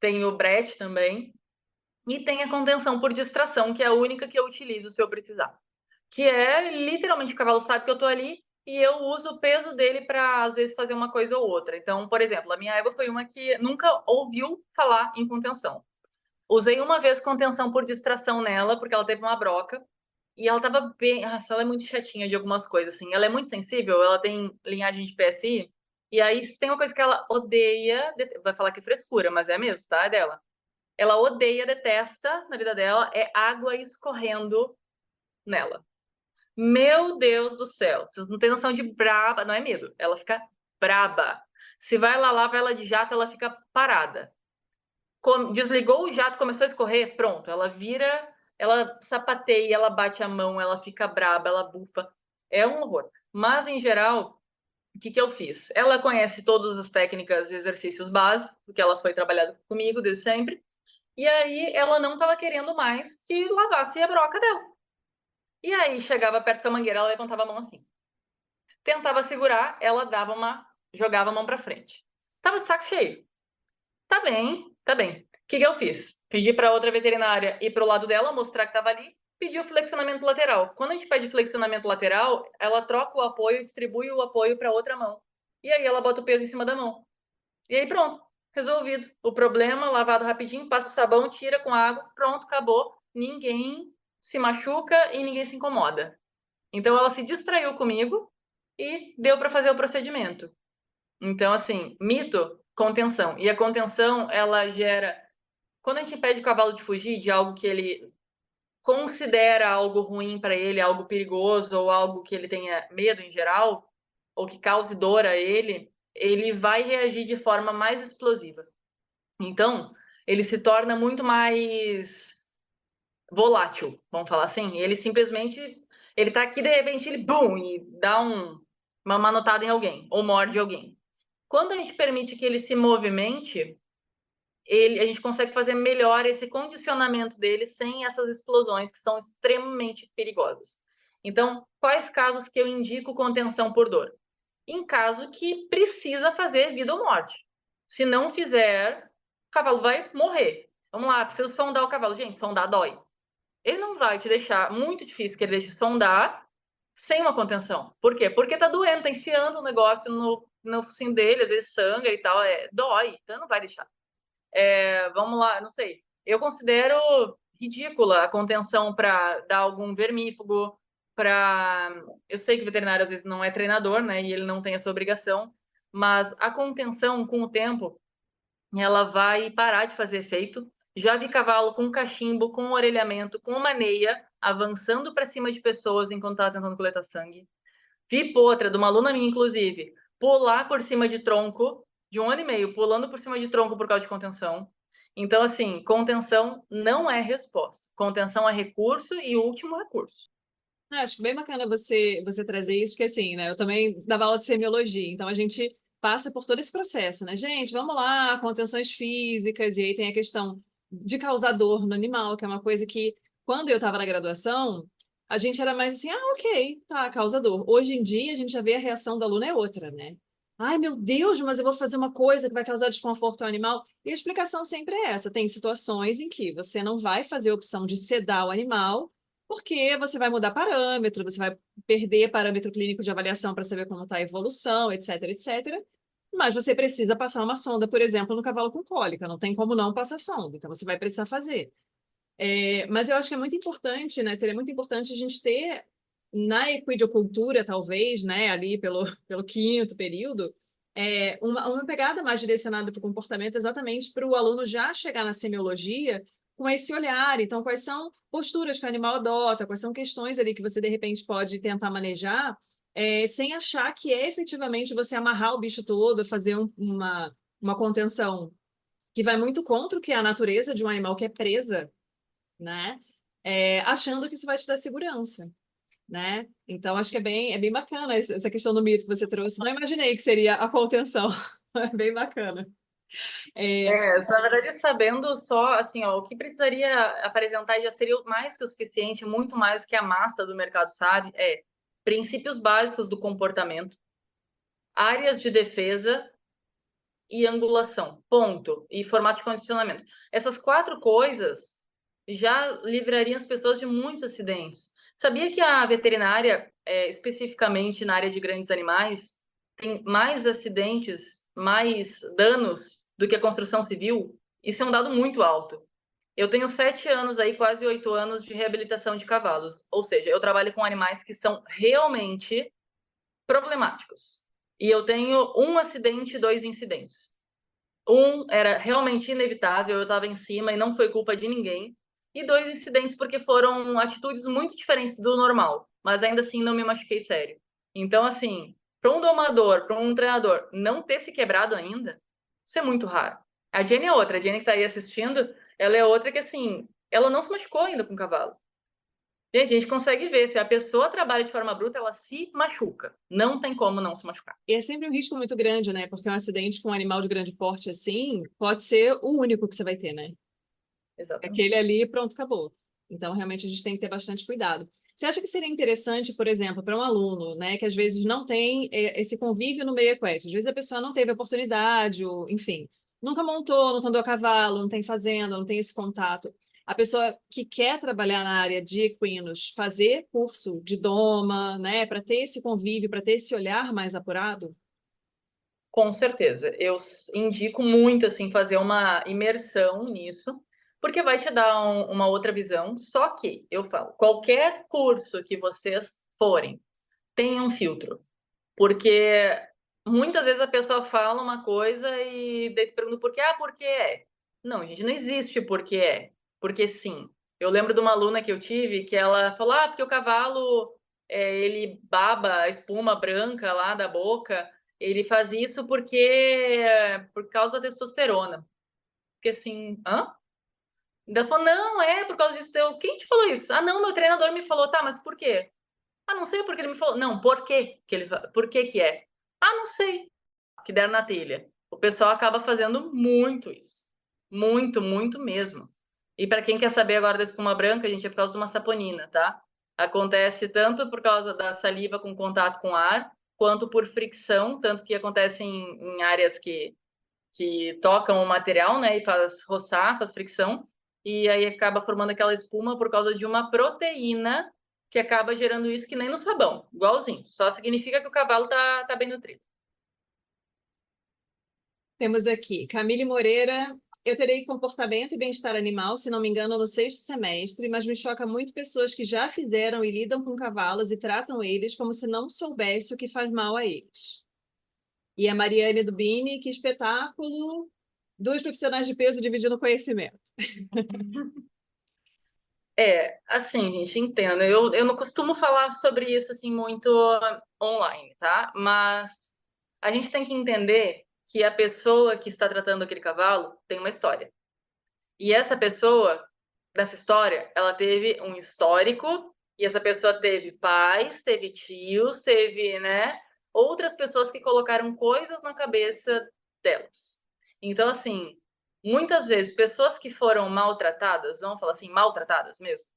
Tem o brete também. E tem a contenção por distração, que é a única que eu utilizo se eu precisar. Que é literalmente o cavalo sabe que eu tô ali e eu uso o peso dele para às vezes fazer uma coisa ou outra. Então, por exemplo, a minha égua foi uma que nunca ouviu falar em contenção. Usei uma vez contenção por distração nela, porque ela teve uma broca. E ela tava bem. Nossa, ela é muito chatinha de algumas coisas, assim. Ela é muito sensível, ela tem linhagem de PSI. E aí, se tem uma coisa que ela odeia, vai falar que é frescura, mas é mesmo, tá? É dela. Ela odeia, detesta na vida dela, é água escorrendo nela. Meu Deus do céu, vocês não têm noção de braba, não é medo, ela fica braba. Se vai lá, lava ela de jato, ela fica parada. Desligou o jato, começou a escorrer, pronto, ela vira, ela sapateia, ela bate a mão, ela fica braba, ela bufa. É um horror. Mas, em geral, o que eu fiz? Ela conhece todas as técnicas e exercícios básicos, porque ela foi trabalhada comigo desde sempre. E aí, ela não estava querendo mais que lavasse a broca dela. E aí, chegava perto da mangueira, ela levantava a mão assim. Tentava segurar, ela jogava a mão para frente. Tava de saco cheio. Tá bem, tá bem. O que eu fiz? Pedi para outra veterinária ir pro lado dela, mostrar que tava ali, pedi o flexionamento lateral. Quando a gente pede flexionamento lateral, ela troca o apoio, distribui o apoio para outra mão. E aí ela bota o peso em cima da mão. E aí pronto, resolvido. O problema, lavado rapidinho, passa o sabão, tira com água, pronto, acabou. Ninguém se machuca e ninguém se incomoda. Então ela se distraiu comigo e deu para fazer o procedimento. Então, assim, mito, contenção. E a contenção, ela gera. Quando a gente impede o cavalo de fugir de algo que ele considera algo ruim para ele, algo perigoso, ou algo que ele tenha medo em geral, ou que cause dor a ele vai reagir de forma mais explosiva. Então, ele se torna muito mais volátil, vamos falar assim. Ele simplesmente. Ele tá aqui, de repente, ele bum, e dá uma manotada em alguém, ou morde alguém. Quando a gente permite que ele se movimente, a gente consegue fazer melhor esse condicionamento dele sem essas explosões que são extremamente perigosas. Então, quais casos que eu indico contenção por dor? Em caso que precisa fazer vida ou morte. Se não fizer, o cavalo vai morrer. Vamos lá, preciso sondar o cavalo. Gente, sondar dói. Ele não vai te deixar, muito difícil que ele deixe sondar sem uma contenção. Por quê? Porque tá doendo, tá enfiando o negócio no focinho dele, às vezes sangra e tal, dói, então não vai deixar. Vamos lá, não sei. Eu considero ridícula a contenção para dar algum vermífugo, para. Eu sei que o veterinário às vezes não é treinador, né? E ele não tem essa obrigação, mas a contenção, com o tempo, ela vai parar de fazer efeito. Já vi cavalo com cachimbo, com orelhamento, com maneia, avançando para cima de pessoas enquanto estava tentando coletar sangue. Vi potra, de uma aluna minha, inclusive, pular por cima de tronco, de 1 ano e meio, pulando por cima de tronco por causa de contenção. Então, assim, contenção não é resposta. Contenção é recurso e último recurso. Acho bem bacana você trazer isso, porque assim, né? Eu também dava aula de semiologia, então a gente passa por todo esse processo, né? Gente, vamos lá, contenções físicas, e aí tem a questão de causar dor no animal, que é uma coisa que, quando eu estava na graduação, a gente era mais assim, ok, tá, causa dor. Hoje em dia, a gente já vê a reação da aluna é outra, né? Ai, meu Deus, mas eu vou fazer uma coisa que vai causar desconforto ao animal. E a explicação sempre é essa: tem situações em que você não vai fazer a opção de sedar o animal porque você vai mudar parâmetro, você vai perder parâmetro clínico de avaliação para saber como está a evolução, etc, etc. Mas você precisa passar uma sonda, por exemplo, no cavalo com cólica, não tem como não passar sonda, então você vai precisar fazer. Mas eu acho que é muito importante, né? Seria muito importante a gente ter na equidiocultura, talvez, né, ali pelo quinto período, uma pegada mais direcionada para o comportamento, exatamente para o aluno já chegar na semiologia com esse olhar. Então, quais são posturas que o animal adota, quais são questões ali que você, de repente, pode tentar manejar, sem achar que é efetivamente você amarrar o bicho todo, fazer uma contenção que vai muito contra o que é a natureza de um animal que é presa, né? Achando que isso vai te dar segurança, né? Então, acho que é bem bacana essa questão do mito que você trouxe. Não imaginei que seria a contenção. É bem bacana. É, Na verdade, sabendo só, assim, ó, o que precisaria apresentar já seria mais que o suficiente, muito mais que a massa do mercado sabe, princípios básicos do comportamento, áreas de defesa e angulação, ponto, e formato de condicionamento. Essas 4 coisas já livrariam as pessoas de muitos acidentes. Sabia que a veterinária, especificamente na área de grandes animais, tem mais acidentes, mais danos do que a construção civil? Isso é um dado muito alto. Eu tenho 7 anos aí, quase 8 anos de reabilitação de cavalos. Ou seja, eu trabalho com animais que são realmente problemáticos. E eu tenho um acidente e 2 incidentes. Um era realmente inevitável, eu estava em cima e não foi culpa de ninguém. E 2 incidentes porque foram atitudes muito diferentes do normal, mas ainda assim não me machuquei sério. Então, assim, para um domador, para um treinador não ter se quebrado ainda, isso é muito raro. A Jenny é outra, a Jenny que está aí assistindo, ela é outra que, assim, ela não se machucou ainda com cavalo. Gente, a gente consegue ver, se a pessoa trabalha de forma bruta, ela se machuca. Não tem como não se machucar. e é sempre um risco muito grande, né? Porque um acidente com um animal de grande porte assim pode ser o único que você vai ter, né? Exatamente. Aquele ali, pronto, acabou. Então, realmente, a gente tem que ter bastante cuidado. Você acha que seria interessante, por exemplo, para um aluno, né, que às vezes não tem esse convívio no meio equestre? Às vezes a pessoa não teve oportunidade, ou, enfim, nunca montou, nunca andou a cavalo, não tem fazenda, não tem esse contato. A pessoa que quer trabalhar na área de equinos, fazer curso de doma, né, para ter esse convívio, para ter esse olhar mais apurado? Com certeza. Eu indico muito, assim, fazer uma imersão nisso, porque vai te dar uma outra visão. Só que, eu falo, qualquer curso que vocês forem, tenha um filtro. Porque muitas vezes a pessoa fala uma coisa e daí tu pergunta por quê? Ah, porque é. Não, gente, não existe porque é. Porque sim. Eu lembro de uma aluna que eu tive que ela falou: ah, porque o cavalo ele baba a espuma branca lá da boca, ele faz isso porque por causa da testosterona. Porque assim, hã? Ainda falou, não, é por causa disso. Quem te falou isso? Ah, não, meu treinador me falou, tá, mas por quê? Ah, não sei porque ele me falou. Não, por quê que ele por que que é? Ah, não sei. Que deram na telha. O pessoal acaba fazendo muito isso. Muito, muito mesmo. E para quem quer saber agora da espuma branca, gente, é por causa de uma saponina, tá? Acontece tanto por causa da saliva com contato com ar, quanto por fricção, tanto que acontece em áreas que tocam o material, né, e faz roçar, faz fricção, e aí acaba formando aquela espuma por causa de uma proteína que acaba gerando isso que nem no sabão, igualzinho. Só significa que o cavalo tá bem nutrido. Temos aqui Camille Moreira. Eu terei comportamento e bem-estar animal, se não me engano, no sexto semestre, mas me choca muito pessoas que já fizeram e lidam com cavalos e tratam eles como se não soubesse o que faz mal a eles. E a Mariane Dubini, que espetáculo! Dois profissionais de peso dividindo conhecimento. Assim, gente, entendo. Eu não costumo falar sobre isso assim muito online, tá? Mas a gente tem que entender que a pessoa que está tratando aquele cavalo tem uma história. E essa pessoa, dessa história, ela teve um histórico, e essa pessoa teve pais, teve tios, teve, né, outras pessoas que colocaram coisas na cabeça delas. Então, assim, muitas vezes, pessoas que foram maltratadas, vamos falar assim, maltratadas mesmo.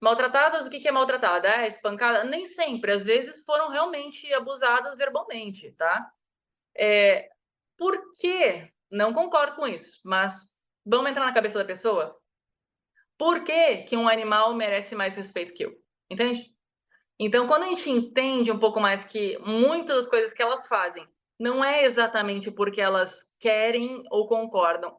Maltratadas, o que é maltratada? É espancada? Nem sempre, às vezes foram realmente abusadas verbalmente, tá? Por quê? Não concordo com isso, mas vamos entrar na cabeça da pessoa? por que que um animal merece mais respeito que eu, entende? Então, quando a gente entende um pouco mais que muitas das coisas que elas fazem não é exatamente porque elas querem ou concordam,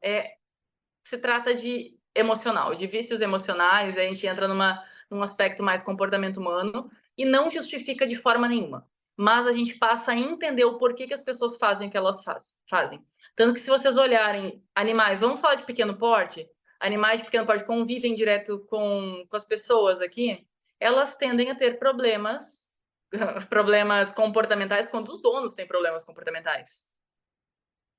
se trata de emocional, de vícios emocionais, a gente entra num aspecto mais comportamento humano e não justifica de forma nenhuma. Mas a gente passa a entender o porquê que as pessoas fazem o que elas fazem. Tanto que se vocês olharem animais, vamos falar de pequeno porte, animais de pequeno porte convivem direto com as pessoas aqui, elas tendem a ter problemas, problemas comportamentais quando os donos têm problemas comportamentais.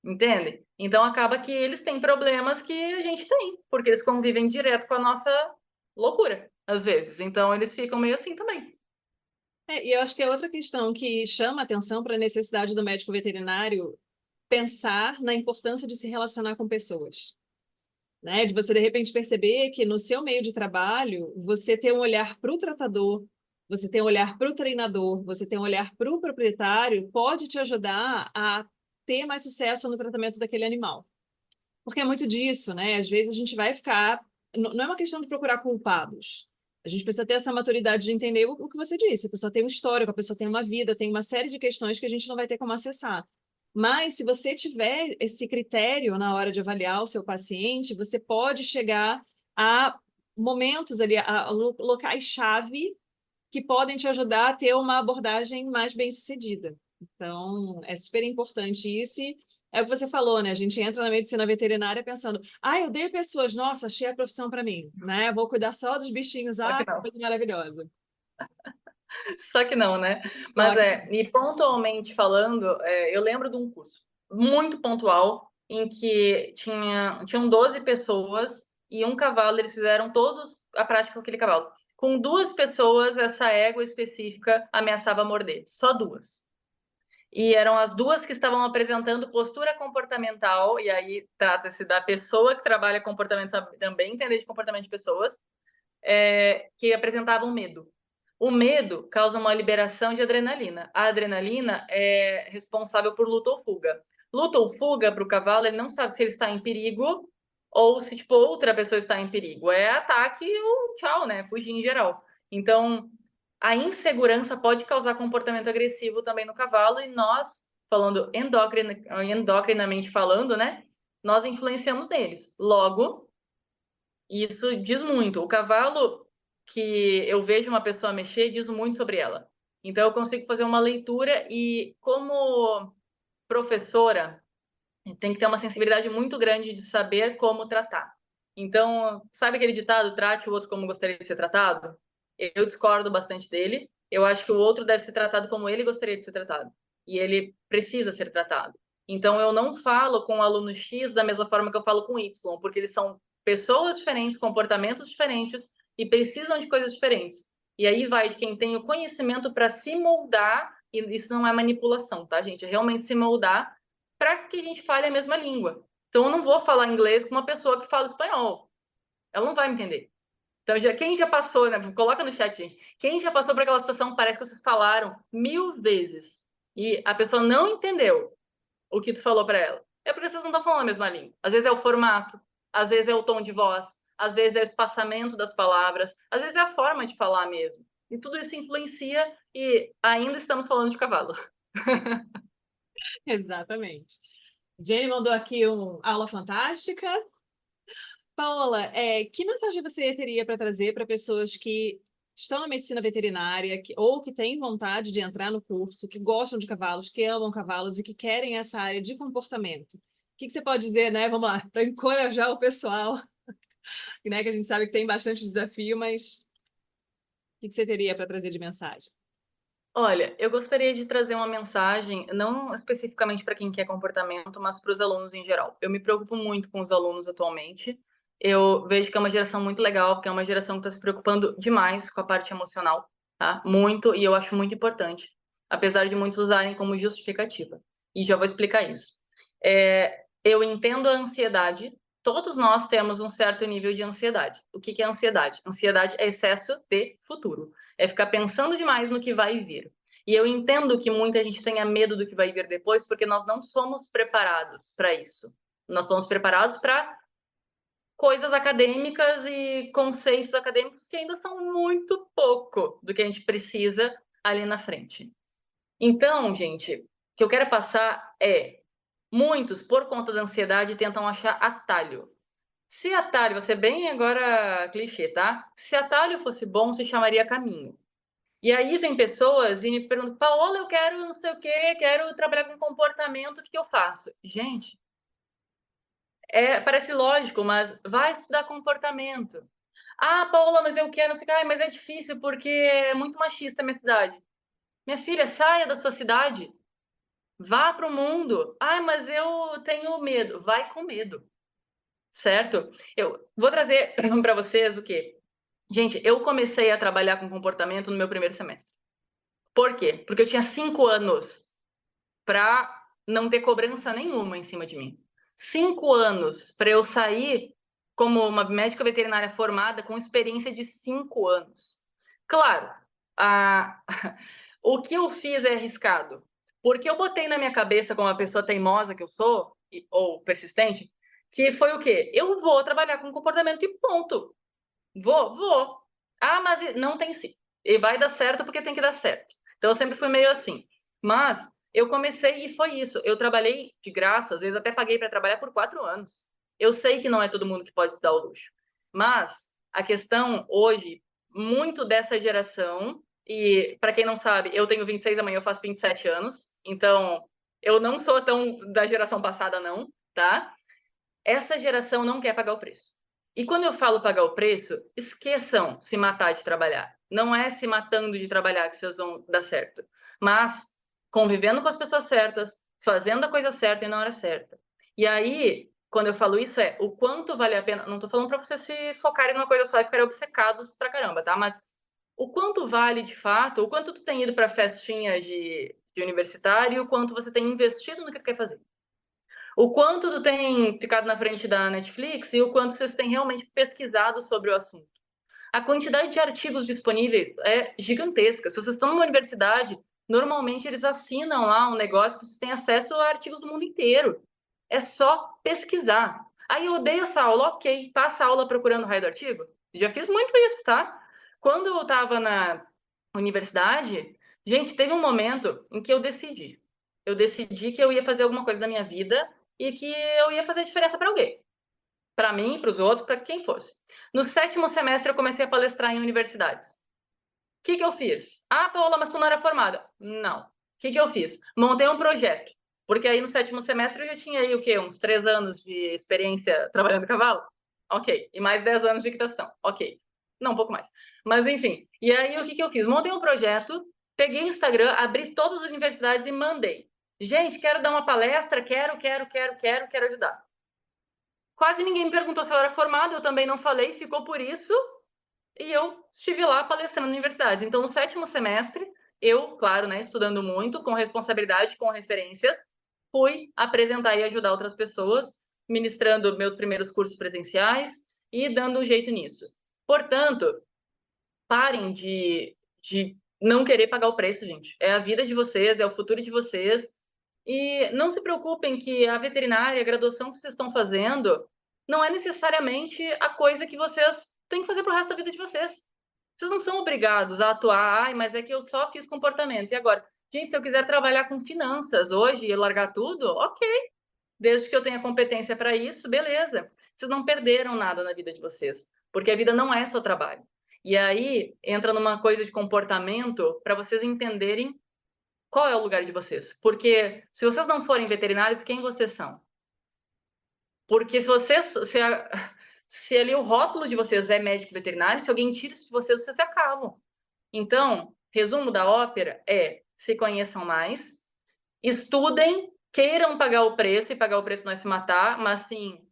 Entende? Então acaba que eles têm problemas que a gente tem, porque eles convivem direto com a nossa loucura, às vezes. Então eles ficam meio assim também. E eu acho que é outra questão que chama atenção para a necessidade do médico veterinário pensar na importância de se relacionar com pessoas, né? De você, de repente, perceber que no seu meio de trabalho, você tem um olhar para o tratador, você tem um olhar para o treinador, você tem um olhar para o proprietário, pode te ajudar a ter mais sucesso no tratamento daquele animal. Porque é muito disso, né? Às vezes a gente vai ficar. Não é uma questão de procurar culpados. A gente precisa ter essa maturidade de entender o que você disse. A pessoa tem um histórico, a pessoa tem uma vida, tem uma série de questões que a gente não vai ter como acessar. Mas, se você tiver esse critério na hora de avaliar o seu paciente, você pode chegar a momentos ali, a locais-chave que podem te ajudar a ter uma abordagem mais bem-sucedida. Então, é super importante isso. E é o que você falou, né? A gente entra na medicina veterinária pensando, eu odeio pessoas, nossa, achei a profissão para mim, né? Vou cuidar só dos bichinhos, Só que que não. coisa maravilhosa. Só que não, né? Só Mas que e pontualmente falando, eu lembro de um curso muito pontual em que tinham 12 pessoas e um cavalo, eles fizeram todos a prática com aquele cavalo. Com 2 pessoas, essa égua específica ameaçava morder. Só 2. E eram as 2 que estavam apresentando postura comportamental, e aí trata-se da pessoa que trabalha comportamento, sabe também entender de comportamento de pessoas, que apresentavam medo. O medo causa uma liberação de adrenalina. A adrenalina é responsável por luta ou fuga. Luta ou fuga para o cavalo, ele não sabe se ele está em perigo ou se tipo outra pessoa está em perigo. É ataque ou tchau, né? Fugir em geral. Então, a insegurança pode causar comportamento agressivo também no cavalo e nós, falando endocrinamente falando, né? Nós influenciamos neles. Logo, isso diz muito. O cavalo que eu vejo uma pessoa mexer diz muito sobre ela. Então eu consigo fazer uma leitura e como professora tem que ter uma sensibilidade muito grande de saber como tratar. Então, sabe aquele ditado, trate o outro como gostaria de ser tratado? Eu discordo bastante dele. Eu acho que o outro deve ser tratado como ele gostaria de ser tratado. E ele precisa ser tratado. Então, eu não falo com o aluno X da mesma forma que eu falo com Y, porque eles são pessoas diferentes, comportamentos diferentes e precisam de coisas diferentes. E aí vai de quem tem o conhecimento para se moldar, e isso não é manipulação, tá, gente? É realmente se moldar para que a gente fale a mesma língua. Então, eu não vou falar inglês com uma pessoa que fala espanhol. Ela não vai me entender. Então, quem já passou, né? Coloca no chat, gente. Quem já passou por aquela situação, parece que vocês falaram 1000 vezes e a pessoa não entendeu o que tu falou para ela. É porque vocês não estão falando a mesma língua. Às vezes é o formato, às vezes é o tom de voz, às vezes é o espaçamento das palavras, às vezes é a forma de falar mesmo. E tudo isso influencia e ainda estamos falando de cavalo. exatamente. Jenny mandou aqui uma aula fantástica. Paola, que mensagem você teria para trazer para pessoas que estão na medicina veterinária ou que têm vontade de entrar no curso, que gostam de cavalos, que amam cavalos e que querem essa área de comportamento? O que você pode dizer, né? Vamos lá, para encorajar o pessoal, né? Que a gente sabe que tem bastante desafio, mas o que você teria para trazer de mensagem? Olha, eu gostaria de trazer uma mensagem, não especificamente para quem quer comportamento, mas para os alunos em geral. Eu me preocupo muito com os alunos atualmente. Eu vejo que é uma geração muito legal, porque é uma geração que está se preocupando demais com a parte emocional, tá? Muito, e eu acho muito importante, apesar de muitos usarem como justificativa. E já vou explicar isso. Eu entendo a ansiedade. Todos nós temos um certo nível de ansiedade. O que é ansiedade? Ansiedade é excesso de futuro. É ficar pensando demais no que vai vir. E eu entendo que muita gente tenha medo do que vai vir depois, porque nós não somos preparados para isso. Nós somos preparados para coisas acadêmicas e conceitos acadêmicos que ainda são muito pouco do que a gente precisa ali na frente. Então, gente, o que eu quero passar é: muitos, por conta da ansiedade, tentam achar atalho. Se atalho, vou ser bem agora clichê, tá? Se atalho fosse bom, se chamaria caminho. E aí vem pessoas e me perguntam: Paola, eu quero não sei o quê, quero trabalhar com comportamento, o que eu faço? Gente, parece lógico, mas vai estudar comportamento. Ah, Paola, mas eu quero, não sei o quê. Mas é difícil porque é muito machista a minha cidade. Minha filha, saia da sua cidade. Vá para o mundo. Ah, mas eu tenho medo. Vai com medo, certo? Eu vou trazer para vocês o quê? Gente, eu comecei a trabalhar com comportamento no meu primeiro semestre. Por quê? Porque eu tinha 5 anos para não ter cobrança nenhuma em cima de mim. 5 anos para eu sair como uma médica veterinária formada com experiência de 5 anos. Claro, o que eu fiz é arriscado, porque eu botei na minha cabeça, como uma pessoa teimosa que eu sou, ou persistente, que foi o quê? Eu vou trabalhar com comportamento e ponto. Vou. Ah, mas não tem sim. E vai dar certo porque tem que dar certo. Então eu sempre fui meio assim. Mas eu comecei e foi isso. Eu trabalhei de graça, às vezes até paguei para trabalhar por 4 anos. Eu sei que não é todo mundo que pode se dar o luxo. Mas a questão hoje, muito dessa geração, e para quem não sabe, eu tenho 26, amanhã eu faço 27 anos, então eu não sou tão da geração passada não, tá? Essa geração não quer pagar o preço. E quando eu falo pagar o preço, esqueçam se matar de trabalhar. Não é se matando de trabalhar que vocês vão dar certo, mas convivendo com as pessoas certas, fazendo a coisa certa e na hora certa. E aí, quando eu falo isso, é o quanto vale a pena. Não tô falando para vocês se focarem numa coisa só e ficarem obcecados pra caramba, tá? Mas o quanto vale de fato, o quanto tu tem ido pra festinha de universitário e o quanto você tem investido no que tu quer fazer. O quanto tu tem ficado na frente da Netflix e o quanto vocês têm realmente pesquisado sobre o assunto. A quantidade de artigos disponíveis é gigantesca. Se vocês estão numa universidade, normalmente eles assinam lá um negócio que vocês têm acesso a artigos do mundo inteiro. É só pesquisar. Aí eu odeio essa aula, ok. Passa a aula procurando o raio do artigo. Já fiz muito isso, tá? Quando eu estava na universidade, gente, teve um momento em que eu decidi. Eu decidi que eu ia fazer alguma coisa da minha vida e que eu ia fazer diferença para alguém. Para mim, para os outros, para quem fosse. No 7º semestre, eu comecei a palestrar em universidades. O que eu fiz? Ah, Paola, mas tu não era formada. Não. O que eu fiz? Montei um projeto. Porque aí no 7º semestre eu já tinha aí o quê? Uns 3 anos de experiência trabalhando cavalo? Ok. E mais 10 anos de equitação. Ok. Não, um pouco mais. Mas enfim. E aí o que eu fiz? Montei um projeto, peguei o Instagram, abri todas as universidades e mandei. Gente, quero dar uma palestra, quero ajudar. Quase ninguém me perguntou se eu era formada, eu também não falei, ficou por isso, e eu estive lá palestrando em universidades. Então, no 7º semestre, eu, claro, né, estudando muito, com responsabilidade, com referências, fui apresentar e ajudar outras pessoas, ministrando meus primeiros cursos presenciais e dando um jeito nisso. Portanto, parem de não querer pagar o preço, gente. É a vida de vocês, é o futuro de vocês. E não se preocupem que a veterinária, a graduação que vocês estão fazendo, não é necessariamente a coisa que vocês têm que fazer pro resto da vida de vocês. Vocês não são obrigados a atuar, ai, mas é que eu só fiz comportamento. E agora? Gente, se eu quiser trabalhar com finanças hoje e largar tudo, ok. Desde que eu tenha competência para isso, beleza. Vocês não perderam nada na vida de vocês, porque a vida não é só trabalho. E aí entra numa coisa de comportamento para vocês entenderem qual é o lugar de vocês. Porque se vocês não forem veterinários, quem vocês são? Porque se ali o rótulo de vocês é médico veterinário, se alguém tira isso de vocês, vocês se acabam. Então, resumo da ópera é: se conheçam mais, estudem, queiram pagar o preço, e pagar o preço não é se matar, mas sim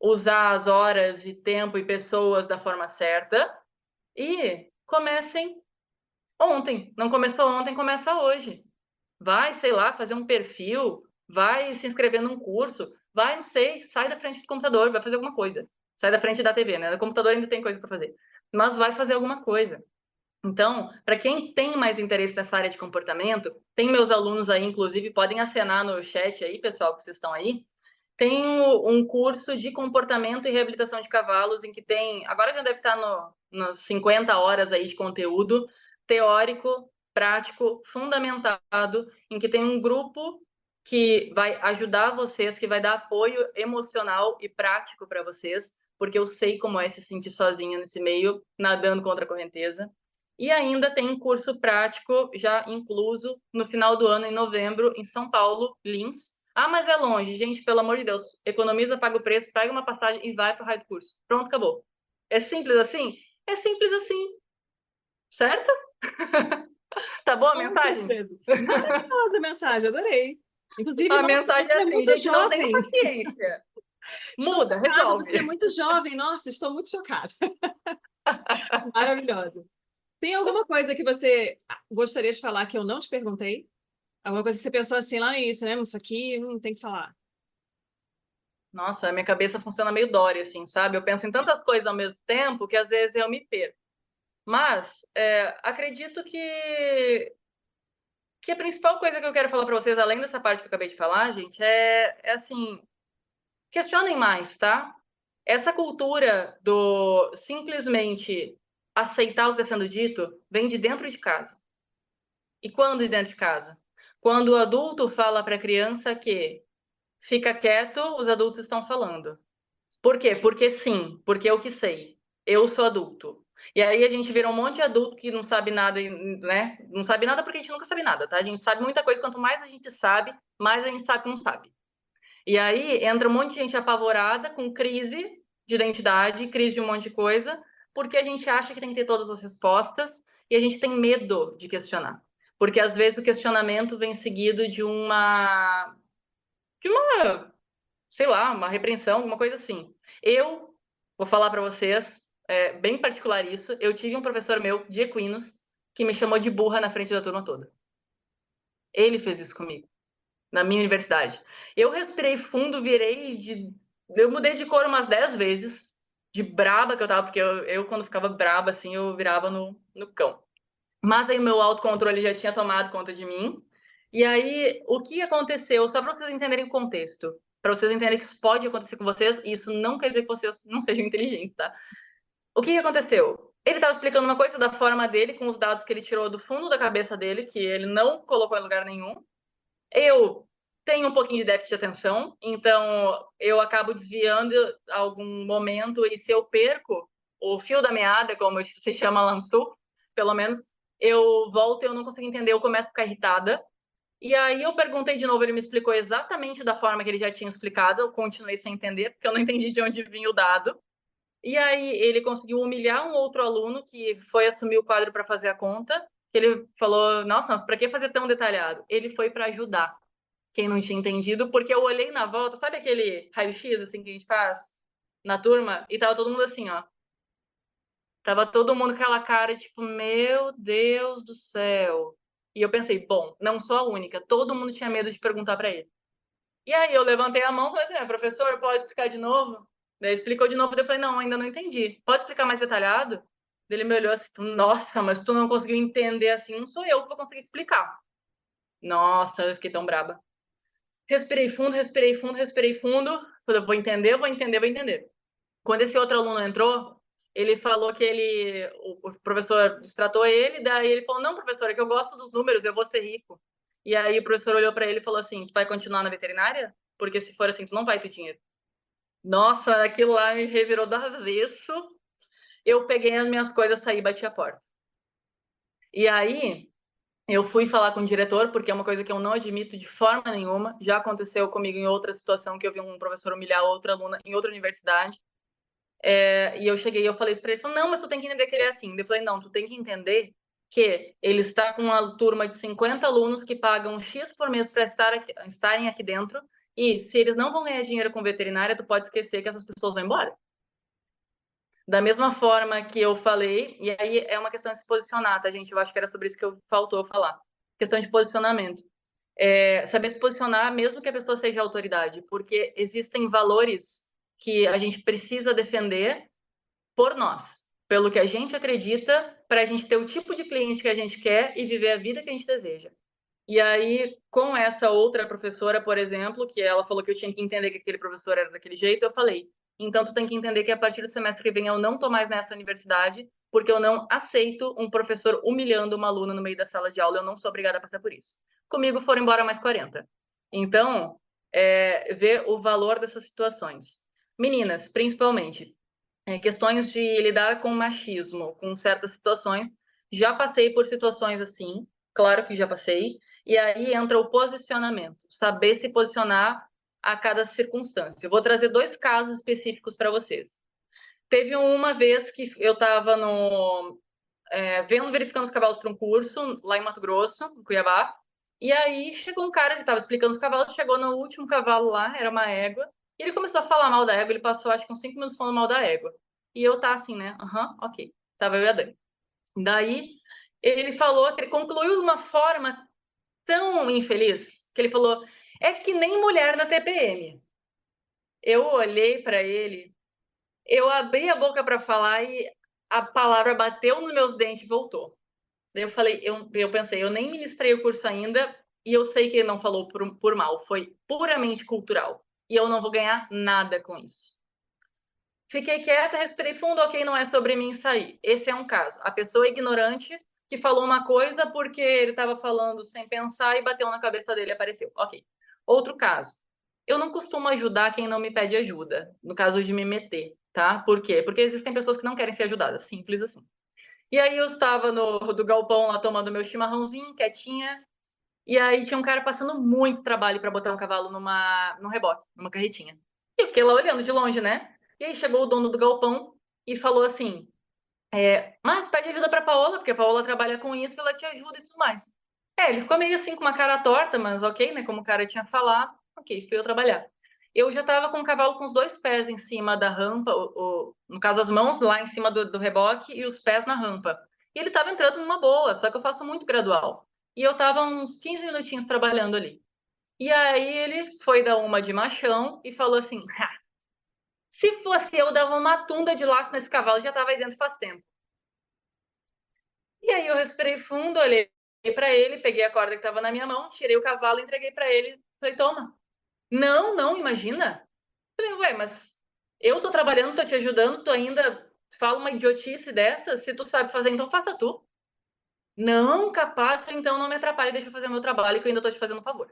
usar as horas e tempo e pessoas da forma certa, e comecem ontem. Não começou ontem, começa hoje. Vai, sei lá, fazer um perfil, vai se inscrever num curso, vai, não sei, sai da frente do computador, vai fazer alguma coisa. Sai da frente da TV, né? No computador ainda tem coisa para fazer. Mas vai fazer alguma coisa. Então, para quem tem mais interesse nessa área de comportamento, tem meus alunos aí, inclusive, podem acenar no chat aí, pessoal, que vocês estão aí. Tenho um curso de comportamento e reabilitação de cavalos, em que tem, agora já deve estar nas 50 horas aí de conteúdo teórico, prático, fundamentado, em que tem um grupo que vai ajudar vocês, que vai dar apoio emocional e prático para vocês, porque eu sei como é se sentir sozinha nesse meio, nadando contra a correnteza. E ainda tem um curso prático já incluso no final do ano, em novembro, em São Paulo, Lins. Ah, mas é longe. Gente, pelo amor de Deus, economiza, paga o preço, pega uma passagem e vai para o raio do curso. Pronto, acabou. É simples assim? É simples assim, certo? Tá boa a Com mensagem? certeza. Maravilhosa a mensagem, adorei. Inclusive, A nossa, mensagem é você é assim, muito gente, não tenha jovem. paciência. Estou Muda, chocada, você é resolve. muito jovem. Nossa, estou muito chocada. Maravilhosa. Tem alguma coisa que você gostaria de falar que eu não te perguntei? Alguma coisa que você pensou assim lá no início, né? Isso aqui tem que falar. Nossa, a minha cabeça funciona meio Dory, assim, sabe? Eu penso em tantas coisas ao mesmo tempo que às vezes eu me perco. Mas acredito que a principal coisa que eu quero falar para vocês, além dessa parte que eu acabei de falar, gente, é assim, questionem mais, tá? Essa cultura do simplesmente aceitar o que está sendo dito vem de dentro de casa. E quando de dentro de casa? Quando o adulto fala para a criança que fica quieto, os adultos estão falando. Por quê? Porque sim, porque eu que sei. Eu sou adulto. E aí a gente vira um monte de adulto que não sabe nada, né? Não sabe nada porque a gente nunca sabe nada, tá? A gente sabe muita coisa, quanto mais a gente sabe, mais a gente sabe que não sabe. E aí entra um monte de gente apavorada, com crise de identidade, crise de um monte de coisa, porque a gente acha que tem que ter todas as respostas e a gente tem medo de questionar. Porque às vezes o questionamento vem seguido de uma, sei lá, uma repreensão, alguma coisa assim. Eu vou falar para vocês, bem particular isso, eu tive um professor meu de equinos que me chamou de burra na frente da turma toda. Ele fez isso comigo, na minha universidade. Eu respirei fundo, eu mudei de cor umas 10 vezes, de braba que eu tava, porque eu quando ficava braba, assim, eu virava no cão. Mas aí o meu autocontrole já tinha tomado conta de mim. E aí, o que aconteceu? Só para vocês entenderem o contexto. Para vocês entenderem que isso pode acontecer com vocês, e isso não quer dizer que vocês não sejam inteligentes, tá? O que aconteceu? Ele estava explicando uma coisa da forma dele, com os dados que ele tirou do fundo da cabeça dele, que ele não colocou em lugar nenhum. Eu tenho um pouquinho de déficit de atenção, então eu acabo desviando algum momento, e se eu perco o fio da meada, como se chama lá no sul, pelo menos, eu volto e eu não consigo entender, eu começo a ficar irritada. E aí eu perguntei de novo, ele me explicou exatamente da forma que ele já tinha explicado, eu continuei sem entender, porque eu não entendi de onde vinha o dado. E aí ele conseguiu humilhar um outro aluno que foi assumir o quadro para fazer a conta, que ele falou, nossa, mas para que fazer tão detalhado? Ele foi para ajudar quem não tinha entendido, porque eu olhei na volta, sabe aquele raio-x assim que a gente faz na turma? E tava todo mundo assim, ó. Tava todo mundo com aquela cara, tipo, meu Deus do céu. E eu pensei, bom, não sou a única. Todo mundo tinha medo de perguntar para ele. E aí eu levantei a mão e falei assim, professor, pode explicar de novo? Daí ele explicou de novo, daí eu falei, não, ainda não entendi. Pode explicar mais detalhado? Daí ele me olhou assim, nossa, mas tu não conseguiu entender assim, não sou eu que vou conseguir explicar. Nossa, eu fiquei tão braba. Respirei fundo, respirei fundo, respirei fundo. Falei, eu vou entender, vou entender, vou entender. Quando esse outro aluno entrou, ele falou que o professor distratou ele, daí ele falou, não, professor, é que eu gosto dos números, eu vou ser rico. E aí o professor olhou para ele e falou assim, tu vai continuar na veterinária? Porque se for assim, tu não vai ter dinheiro. Nossa, aquilo lá me revirou do avesso. Eu peguei as minhas coisas, saí e bati a porta. E aí, eu fui falar com o diretor, porque é uma coisa que eu não admito de forma nenhuma. Já aconteceu comigo em outra situação, que eu vi um professor humilhar outra aluna em outra universidade. E eu cheguei e eu falei isso para ele. Ele falou, não, mas tu tem que entender que ele é assim. Eu falei, não, tu tem que entender que ele está com uma turma de 50 alunos que pagam X por mês para estarem aqui dentro. E se eles não vão ganhar dinheiro com veterinária, tu pode esquecer que essas pessoas vão embora. Da mesma forma que eu falei, e aí é uma questão de se posicionar, tá, gente? Eu acho que era sobre isso que faltou falar. Questão de posicionamento. Saber se posicionar, mesmo que a pessoa seja autoridade, porque existem valores que a gente precisa defender por nós, pelo que a gente acredita, para a gente ter o tipo de cliente que a gente quer e viver a vida que a gente deseja. E aí, com essa outra professora, por exemplo, que ela falou que eu tinha que entender que aquele professor era daquele jeito, eu falei, então tu tem que entender que a partir do semestre que vem eu não tô mais nessa universidade, porque eu não aceito um professor humilhando uma aluna no meio da sala de aula, eu não sou obrigada a passar por isso. Comigo foram embora mais 40. Então, ver o valor dessas situações. Meninas, principalmente, questões de lidar com machismo, com certas situações. Já passei por situações assim, claro que já passei. E aí entra o posicionamento, saber se posicionar a cada circunstância. Eu vou trazer 2 casos específicos para vocês. Teve uma vez que eu estava verificando os cavalos para um curso lá em Mato Grosso, em Cuiabá. E aí chegou um cara, ele estava explicando os cavalos, chegou no último cavalo lá, era uma égua, e ele começou a falar mal da égua, ele passou acho que uns 5 minutos falando mal da égua. E eu tá assim, né? Aham, ok. Tava eu e a Dani. Daí ele falou, ele concluiu de uma forma tão infeliz, que ele falou, é que nem mulher na TPM. Eu olhei para ele, eu abri a boca para falar e a palavra bateu nos meus dentes e voltou. Daí eu falei, eu pensei, eu nem ministrei o curso ainda e eu sei que ele não falou por mal, foi puramente cultural. E eu não vou ganhar nada com isso. Fiquei quieta, respirei fundo, ok, não é sobre mim sair. Esse é um caso. A pessoa ignorante que falou uma coisa porque ele estava falando sem pensar e bateu na cabeça dele e apareceu. Ok. Outro caso. Eu não costumo ajudar quem não me pede ajuda, no caso de me meter, tá? Por quê? Porque existem pessoas que não querem ser ajudadas, simples assim. E aí eu estava do galpão lá tomando meu chimarrãozinho, quietinha, e aí tinha um cara passando muito trabalho para botar um cavalo num reboque, numa carretinha. E eu fiquei lá olhando de longe, né? E aí chegou o dono do galpão e falou assim: mas pede ajuda pra Paola, porque a Paola trabalha com isso, ela te ajuda e tudo mais. Ele ficou meio assim com uma cara torta, mas ok, né? Como o cara tinha falado, ok, fui eu trabalhar. Eu já tava com o cavalo com os 2 pés em cima da rampa, no caso, as mãos lá em cima do reboque e os pés na rampa. E ele tava entrando numa boa, só que eu faço muito gradual. E eu tava uns 15 minutinhos trabalhando ali. E aí ele foi dar uma de machão e falou assim: se fosse eu, dava uma tunda de laço nesse cavalo, já tava aí dentro faz tempo. E aí eu respirei fundo, olhei para ele, peguei a corda que estava na minha mão, tirei o cavalo, entreguei para ele, falei: toma. Não, não, imagina. Falei: ué, mas eu tô trabalhando, tô te ajudando, tu ainda fala uma idiotice dessa? Se tu sabe fazer, então faça tu. Não, capaz. Falei: então não me atrapalhe, deixa eu fazer o meu trabalho, que eu ainda tô te fazendo um favor.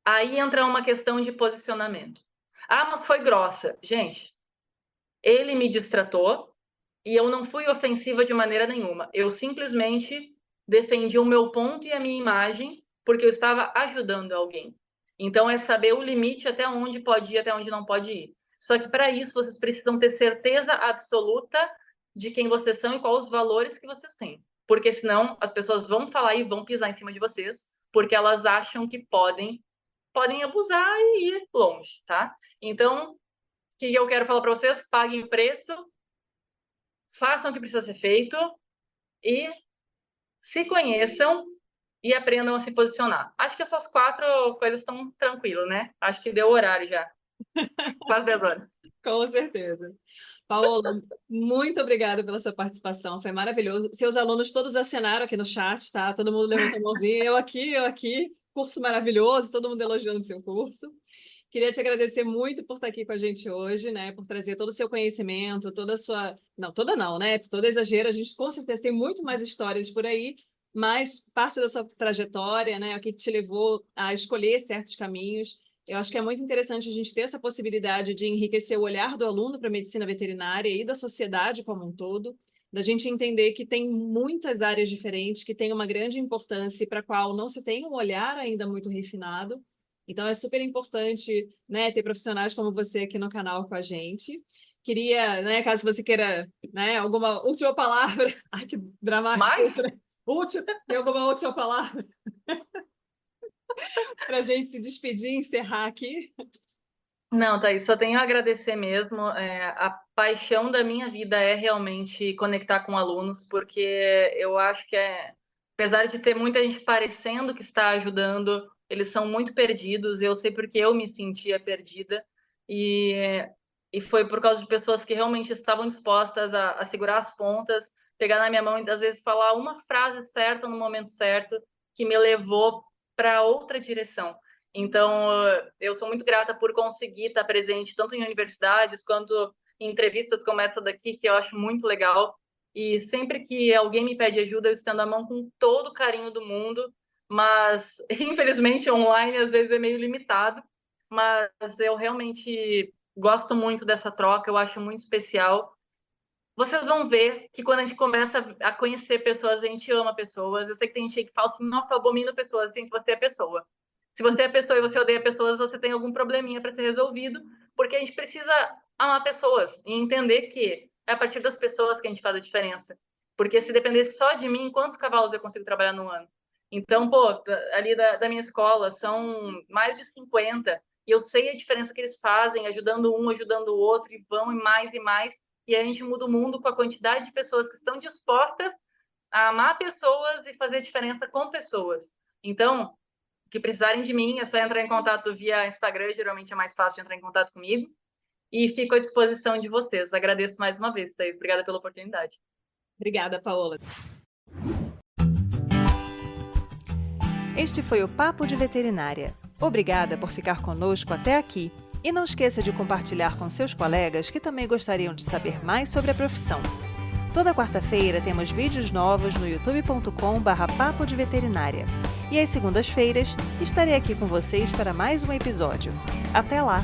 Aí entra uma questão de posicionamento. Ah, mas foi grossa. Gente, ele me distratou e eu não fui ofensiva de maneira nenhuma. Eu simplesmente defendi o meu ponto e a minha imagem porque eu estava ajudando alguém. Então é saber o limite até onde pode ir, até onde não pode ir. Só que para isso vocês precisam ter certeza absoluta de quem vocês são e quais os valores que vocês têm. Porque senão as pessoas vão falar e vão pisar em cima de vocês, porque elas acham que podem abusar e ir longe, tá? Então, o que eu quero falar para vocês? Paguem o preço, façam o que precisa ser feito e se conheçam e aprendam a se posicionar. Acho que essas 4 coisas estão tranquilas, né? Acho que deu o horário já. Quase 10 horas. Com certeza. Paola, muito obrigada pela sua participação, foi maravilhoso. Seus alunos todos assinaram aqui no chat, tá? Todo mundo levantou a mãozinha, eu aqui, curso maravilhoso, todo mundo elogiando o seu curso. Queria te agradecer muito por estar aqui com a gente hoje, né? Por trazer todo o seu conhecimento, toda a sua. Não, toda não, né? Toda exagero, a gente com certeza tem muito mais histórias por aí, mas parte da sua trajetória, né? O que te levou a escolher certos caminhos. Eu acho que é muito interessante a gente ter essa possibilidade de enriquecer o olhar do aluno para a medicina veterinária e da sociedade como um todo, da gente entender que tem muitas áreas diferentes, que têm uma grande importância e para a qual não se tem um olhar ainda muito refinado. Então, é super importante, né, ter profissionais como você aqui no canal com a gente. Queria, né, caso você queira, né, alguma última palavra. Ai, que dramático. Mas, Última, tem alguma última palavra para a gente se despedir e encerrar aqui? não, Thaís, só tenho a agradecer mesmo. A paixão da minha vida é realmente conectar com alunos, porque eu acho que apesar de ter muita gente parecendo que está ajudando, eles são muito perdidos. Eu sei porque eu me sentia perdida e, e foi por causa de pessoas que realmente estavam dispostas a segurar as pontas, pegar na minha mão e às vezes falar uma frase certa no momento certo que me levou para outra direção. Então, eu sou muito grata por conseguir estar presente tanto em universidades quanto em entrevistas como essa daqui, que eu acho muito legal. E sempre que alguém me pede ajuda, eu estendo a mão com todo o carinho do mundo, mas infelizmente online às vezes é meio limitado, mas eu realmente gosto muito dessa troca, eu acho muito especial. Vocês vão ver que quando a gente começa a conhecer pessoas, a gente ama pessoas. Eu sei que tem gente que fala assim, nossa, eu abomino pessoas. Gente, você é pessoa. Se você é pessoa e você odeia pessoas, você tem algum probleminha para ser resolvido, porque a gente precisa amar pessoas e entender que é a partir das pessoas que a gente faz a diferença. Porque se dependesse só de mim, quantos cavalos eu consigo trabalhar no ano? Então, pô, ali da minha escola são mais de 50, e eu sei a diferença que eles fazem, ajudando um, ajudando o outro, e vão e mais e mais. E a gente muda o mundo com a quantidade de pessoas que estão dispostas a amar pessoas e fazer diferença com pessoas. Então, que precisarem de mim, é só entrar em contato via Instagram, geralmente é mais fácil de entrar em contato comigo. E fico à disposição de vocês. Agradeço mais uma vez, Thaís. Obrigada pela oportunidade. Obrigada, Paola. Este foi o Papo de Veterinária. Obrigada por ficar conosco até aqui. E não esqueça de compartilhar com seus colegas que também gostariam de saber mais sobre a profissão. Toda quarta-feira temos vídeos novos no youtube.com/papo de veterinária. E às segundas-feiras estarei aqui com vocês para mais um episódio. Até lá!